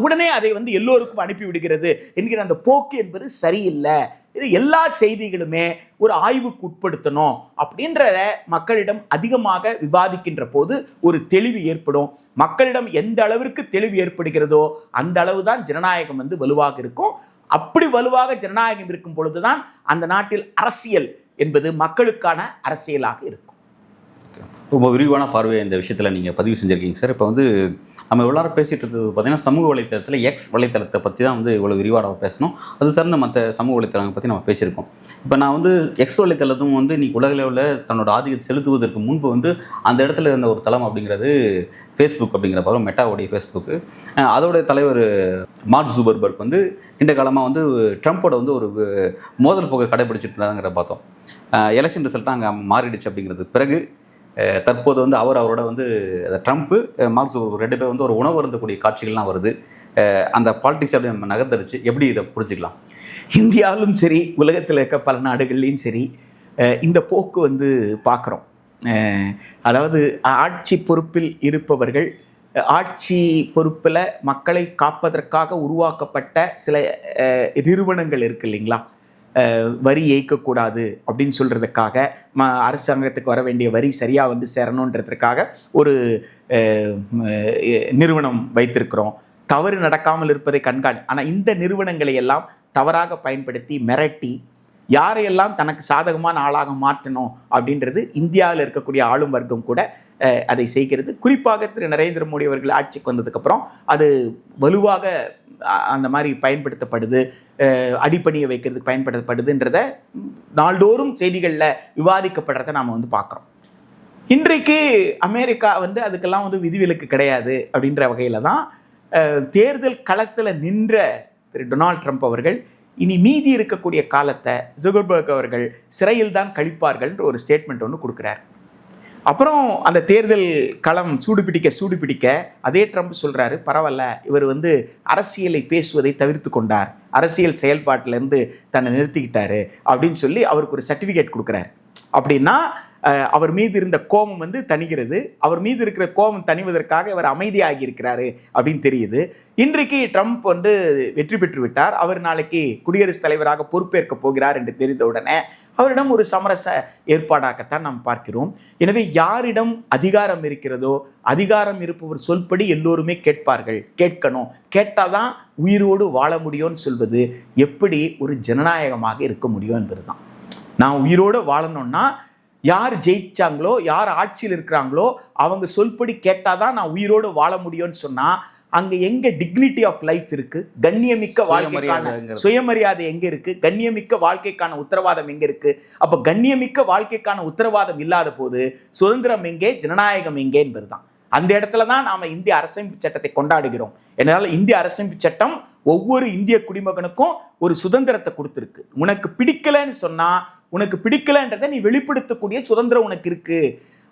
உடனே அதை வந்து எல்லோருக்கும் அனுப்பி விடுகிறது என்கிற அந்த போக்கு என்பது சரியில்லை. இது எல்லா செய்திகளுமே ஒரு ஆய்வுக்கு உட்படுத்தணும் அப்படின்றத மக்களிடம் அதிகமாக விவாதிக்கின்ற போது ஒரு தெளிவு ஏற்படும். மக்களிடம் எந்த அளவிற்கு தெளிவு ஏற்படுகிறதோ அந்த அளவு தான் ஜனநாயகம் வந்து வலுவாக இருக்கும். அப்படி வலுவாக ஜனநாயகம் இருக்கும் பொழுதுதான் அந்த நாட்டில் அரசியல் என்பது மக்களுக்கான அரசியலாக இருக்கும். ரொம்ப விரிவான பார்வையை இந்த விஷயத்தில் நீங்கள் பதிவு செஞ்சுருக்கீங்க சார். இப்போ வந்து நம்ம எல்லாரும் பேசிகிட்டு இருந்தது பார்த்தீங்கன்னா சமூக வலைத்தளத்தில் எக்ஸ் வலைத்தளத்தை பற்றி தான் வந்து இவ்வளோ விரிவாக பேசணும். அது சார்ந்த மற்ற சமூக வலைத்தளங்களை பற்றி நம்ம பேசியிருக்கோம். இப்போ நான் வந்து எக்ஸ் வலைத்தளத்தும் வந்து இன்றைக்கி உலக லெவலில் தன்னோட ஆதிக்கத்தை செலுத்துவதற்கு முன்பு வந்து அந்த இடத்துல இருந்த ஒரு தளம் அப்படிங்கிறது ஃபேஸ்புக் அப்படிங்கிற பக்கம், மெட்டாவுடைய ஃபேஸ்புக்கு. அதோடைய தலைவர் மார்க் ஜூக்கர்பர்க் வந்து இந்த காலமாக வந்து ட்ரம்ப்போட வந்து ஒரு மோதல் போக்கை கடைபிடிச்சிட்டு இருந்தாங்கிற பார்த்தோம். எலெக்ஷன் ரிசல்ட்டாக அங்கே மாறிடுச்சு. அப்படிங்கிறது பிறகு தற்போது வந்து அவரோட வந்து ட்ரம்ப்பு மார்க் 2 பேர் வந்து ஒரு உணவு அருந்தக்கூடிய காட்சிகள்லாம் வருது. அந்த பாலிடிக்ஸ் அப்படி நம்ம நகர்த்தரிச்சு எப்படி இதை புரிஞ்சுக்கலாம்? இந்தியாவிலும் சரி, உலகத்தில் இருக்க பல நாடுகள்லையும் சரி, இந்த போக்கு வந்து பார்க்குறோம். அதாவது ஆட்சி பொறுப்பில் இருப்பவர்கள் ஆட்சி பொறுப்பில் மக்களை காப்பதற்காக உருவாக்கப்பட்ட சில நிறுவனங்கள் இருக்குது இல்லைங்களா, வரி ஏற்கக்கூடாது அப்படின்னு சொல்கிறதுக்காக, அரசாங்கத்துக்கு வர வேண்டிய வரி சரியாக வந்து சேரணுன்றதுக்காக ஒரு நிறுவனம் வைத்திருக்கிறோம். தவறு நடக்காமல் இருப்பதை ஆனால் இந்த நிறுவனங்களை எல்லாம் தவறாக பயன்படுத்தி மிரட்டி யாரையெல்லாம் தனக்கு சாதகமான ஆளாக மாற்றணும் அப்படின்றது இந்தியாவில் இருக்கக்கூடிய ஆளும் வர்க்கம் கூட அதை செய்கிறது. குறிப்பாக திரு நரேந்திர மோடி அவர்கள் ஆட்சிக்கு வந்ததுக்கப்புறம் அது வலுவாக அந்த மாதிரி பயன்படுத்தப்படுது, அடிப்பணியை வைக்கிறதுக்கு பயன்படுத்தப்படுதுன்றத நாள்தோறும் செய்திகளில் விவாதிக்கப்படுறதை நாம் வந்து பார்க்குறோம். இன்றைக்கு அமெரிக்கா வந்து அதுக்கெல்லாம் வந்து விதிவிலக்கு கிடையாது அப்படின்ற வகையில் தான் தேர்தல் களத்தில் நின்ற திரு டொனால்ட் ட்ரம்ப் அவர்கள் இனி மீதி இருக்கக்கூடிய காலத்தை ஜுகர்பர்க் அவர்கள் சிறையில் தான் கழிப்பார்கள்ன்ற ஒரு ஸ்டேட்மெண்ட் ஒன்று கொடுக்குறார். அப்புறம் அந்த தேர்தல் களம் சூடு பிடிக்க அதே ட்ரம்ப் சொல்கிறாரு, பரவாயில்ல, இவர் வந்து அரசியலை பேசுவதை தவிர்த்து கொண்டார், அரசியல் செயல்பாட்டிலேருந்து தன்னை நிறுத்திக்கிட்டாரு அப்படின்னு சொல்லி அவருக்கு ஒரு சர்டிஃபிகேட் கொடுக்குறாரு. அப்படின்னா அவர் மீது இருந்த கோபம் வந்து தணிகிறது, அவர் மீது இருக்கிற கோபம் தணிவதற்காக இவர் அமைதியாகி இருக்கிறாரு அப்படின்னு தெரியுது. இன்றைக்கு ட்ரம்ப் வந்து வெற்றி பெற்று விட்டார், அவர் நாளைக்கு குடியரசுத் தலைவராக பொறுப்பேற்க போகிறார் என்று தெரிந்தவுடனே அவரிடம் ஒரு சமரச ஏற்பாடாகத்தான் நாம் பார்க்கிறோம். எனவே யாரிடம் அதிகாரம் இருக்கிறதோ, அதிகாரம் இருப்பவர் சொல்படி எல்லோருமே கேட்பார்கள், கேட்கணும், கேட்டாதான் உயிரோடு வாழ முடியும்னு சொல்வது எப்படி ஒரு ஜனநாயகமாக இருக்க முடியும் என்பது தான். நான் உயிரோடு வாழணும்னா யார் ஜெயிச்சாங்களோ, யார் ஆட்சியில் இருக்கிறாங்களோ அவங்க சொல்படி கேட்டாதான் நான் உயிரோடு வாழ முடியும்னு சொன்னா அங்கே எங்கே டிக்னிட்டி ஆஃப் லைஃப் இருக்கு, கண்ணியமிக்க வாழ்க்கைக்கான சுயமரியாதை எங்கே இருக்கு, கண்ணியமிக்க வாழ்க்கைக்கான உத்தரவாதம் எங்கே இருக்கு? அப்போ கண்ணியமிக்க வாழ்க்கைக்கான உத்தரவாதம் இல்லாத போது சுதந்திரம் எங்கே, ஜனநாயகம் எங்கே என்பது தான். அந்த இடத்துல தான் நாம் இந்திய அரசமைப்பு சட்டத்தை கொண்டாடுகிறோம். என்னால் இந்திய அரசமைப்பு சட்டம் ஒவ்வொரு இந்திய குடிமகனுக்கும் ஒரு சுதந்திரத்தை கொடுத்துருக்கு. உனக்கு பிடிக்கலன்னு சொன்னா, உனக்கு பிடிக்கலன்றதை நீ வெளிப்படுத்தக்கூடிய சுதந்திரம் உனக்கு இருக்கு.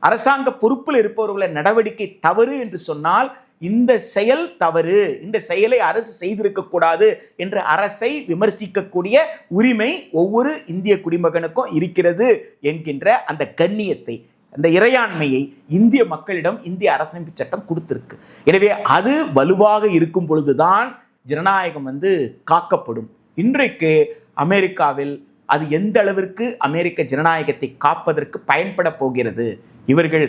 அரசாங்க பொறுப்பில் இருப்பவர்களை நடவடிக்கை தவறு என்று சொன்னால், இந்த செயல் தவறு, இந்த செயலை அரசு செய்திருக்க கூடாது என்று அரசை விமர்சிக்கக்கூடிய உரிமை ஒவ்வொரு இந்திய குடிமகனுக்கும் இருக்கிறது என்கின்ற அந்த கண்ணியத்தை, அந்த இறையாண்மையை இந்திய மக்களிடம் இந்திய அரசமைப்பு சட்டம் கொடுத்திருக்கு. எனவே அது வலுவாக இருக்கும் பொழுதுதான் ஜனநாயகம் வந்து காக்கப்படும். இன்றைக்கு அமெரிக்காவில் அது எந்த அளவிற்கு அமெரிக்க ஜனநாயகத்தை காப்பதற்கு பயன்பட போகிறது? இவர்கள்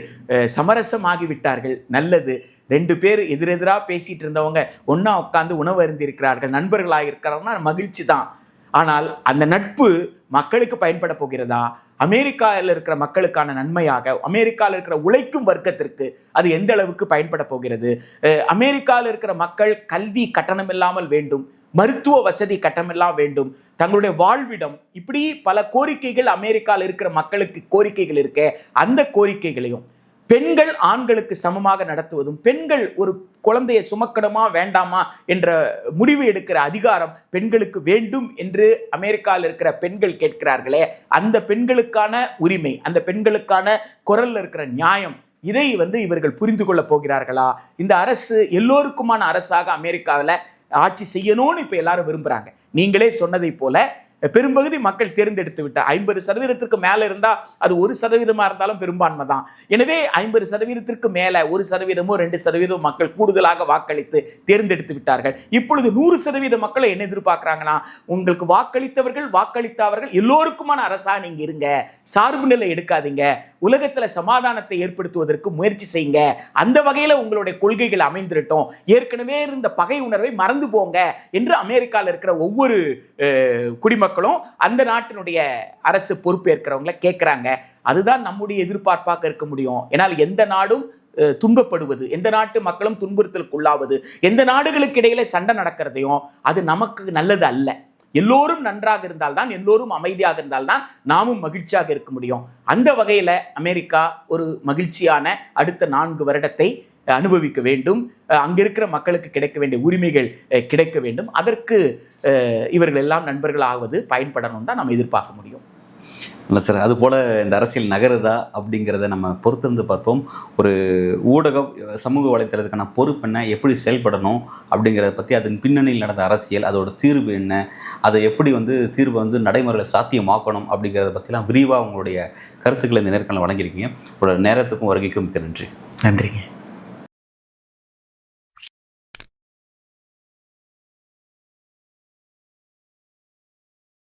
சமரசமாகிவிட்டார்கள், நல்லது. 2 பேர் எதிரெதிராக பேசிட்டு இருந்தவங்க ஒன்றா உட்காந்து உணவு அருந்திருக்கிறார்கள், நண்பர்களாக இருக்கிறாங்கன்னா மகிழ்ச்சி தான். ஆனால் அந்த நட்பு மக்களுக்கு பயன்பட போகிறதா? அமெரிக்காவில் இருக்கிற மக்களுக்கான நன்மையாக, அமெரிக்காவில் இருக்கிற உழைக்கும் வர்க்கத்திற்கு அது எந்த அளவுக்கு பயன்பட போகிறது? அமெரிக்காவில் இருக்கிற மக்கள் கல்வி கட்டணம் இல்லாமல் வேண்டும், மருத்துவ வசதி கட்டணமெல்லாம் வேண்டும், தங்களுடைய வாழ்விடம், இப்படி பல கோரிக்கைகள் அமெரிக்காவில் இருக்கிற மக்களுக்கு கோரிக்கைகள் இருக்க, அந்த கோரிக்கைகளையும் பெண்கள் ஆண்களுக்கு சமமாக நடத்துவதும், பெண்கள் ஒரு குழந்தையை சுமக்கணுமா வேண்டாமா என்ற முடிவு எடுக்கிற அதிகாரம் பெண்களுக்கு வேண்டும் என்று அமெரிக்காவில் இருக்கிற பெண்கள் கேட்கிறார்களே, அந்த பெண்களுக்கான உரிமை, அந்த பெண்களுக்கான குரல்ல இருக்கிற நியாயம், இதை வந்து இவர்கள் புரிந்து கொள்ள போகிறார்களா? இந்த அரசு எல்லோருக்குமான அரசாக அமெரிக்காவில் ஆட்சி செய்யணும்னு இப்போ எல்லாரும் விரும்புகிறாங்க. நீங்களே சொன்னதை போல பெரும்பகுதி மக்கள் தேர்ந்தெடுத்து விட்டார். 50% மேலே இருந்தால் அது 1% இருந்தாலும் பெரும்பான்மை தான். எனவே 50% மேலே 1%, 2% மக்கள் கூடுதலாக வாக்களித்து தேர்ந்தெடுத்து விட்டார்கள். இப்பொழுது 100% மக்களை என்ன எதிர்பார்க்குறாங்கன்னா, உங்களுக்கு வாக்களித்தவர்கள் எல்லோருக்குமான அரசாக நீங்கள் இருங்க, சார்பு நிலை எடுக்காதீங்க, உலகத்தில் சமாதானத்தை ஏற்படுத்துவதற்கு முயற்சி செய்யுங்க, அந்த வகையில் உங்களுடைய கொள்கைகள் அமைந்திருட்டோம், ஏற்கனவே இருந்த பகை உணர்வை மறந்து போங்க என்று அமெரிக்காவில் இருக்கிற ஒவ்வொரு குடிமக்களும் அந்த நாட்டினுடைய அரசு பொறுப்பேற்கிறவங்களை கேட்குறாங்க. அதுதான் நம்முடைய எதிர்பார்ப்பாக இருக்க முடியும். ஏன்னால் எந்த நாடும் துன்பப்படுவது, எந்த நாட்டு மக்களும் துன்புறுத்தலுக்கு உள்ளாவது, எந்த நாடுகளுக்கு இடையில சண்டை நடக்கிறதையும் அது நமக்கு நல்லது அல்ல. எல்லோரும் நன்றாக இருந்தால்தான், எல்லோரும் அமைதியாக இருந்தால்தான் நாமும் மகிழ்ச்சியாக இருக்க முடியும். அந்த வகையில் அமெரிக்கா ஒரு மகிழ்ச்சியான அடுத்த 4 வருடத்தை அனுபவிக்க வேண்டும். அங்கே இருக்கிற மக்களுக்கு கிடைக்க வேண்டிய உரிமைகள் கிடைக்க வேண்டும். அதற்கு இவர்கள் எல்லாம் நண்பர்களாவது பயன்படணும் தான் நம்ம எதிர்பார்க்க முடியும். இல்லை சார், அதுபோல் இந்த அரசியல் நகருதா அப்படிங்கிறத நம்ம பொறுத்திருந்து பார்ப்போம். ஒரு ஊடகம், சமூக வலைத்தளத்துக்கான பொறுப்பு என்ன, எப்படி செயல்படணும் அப்படிங்கிறத பற்றி, அதன் பின்னணியில் நடந்த அரசியல், அதோட தீர்வு என்ன, அதை எப்படி தீர்வை நடைமுறையில் சாத்தியமாக்கணும் அப்படிங்கிறத பற்றிலாம் விரிவாக உங்களுடைய கருத்துக்களை இந்த நேர்காணல் வழங்கியிருக்கீங்க. உங்களோட நேரத்துக்கும் வருகைக்கும் மிக்க நன்றி. நன்றிங்க.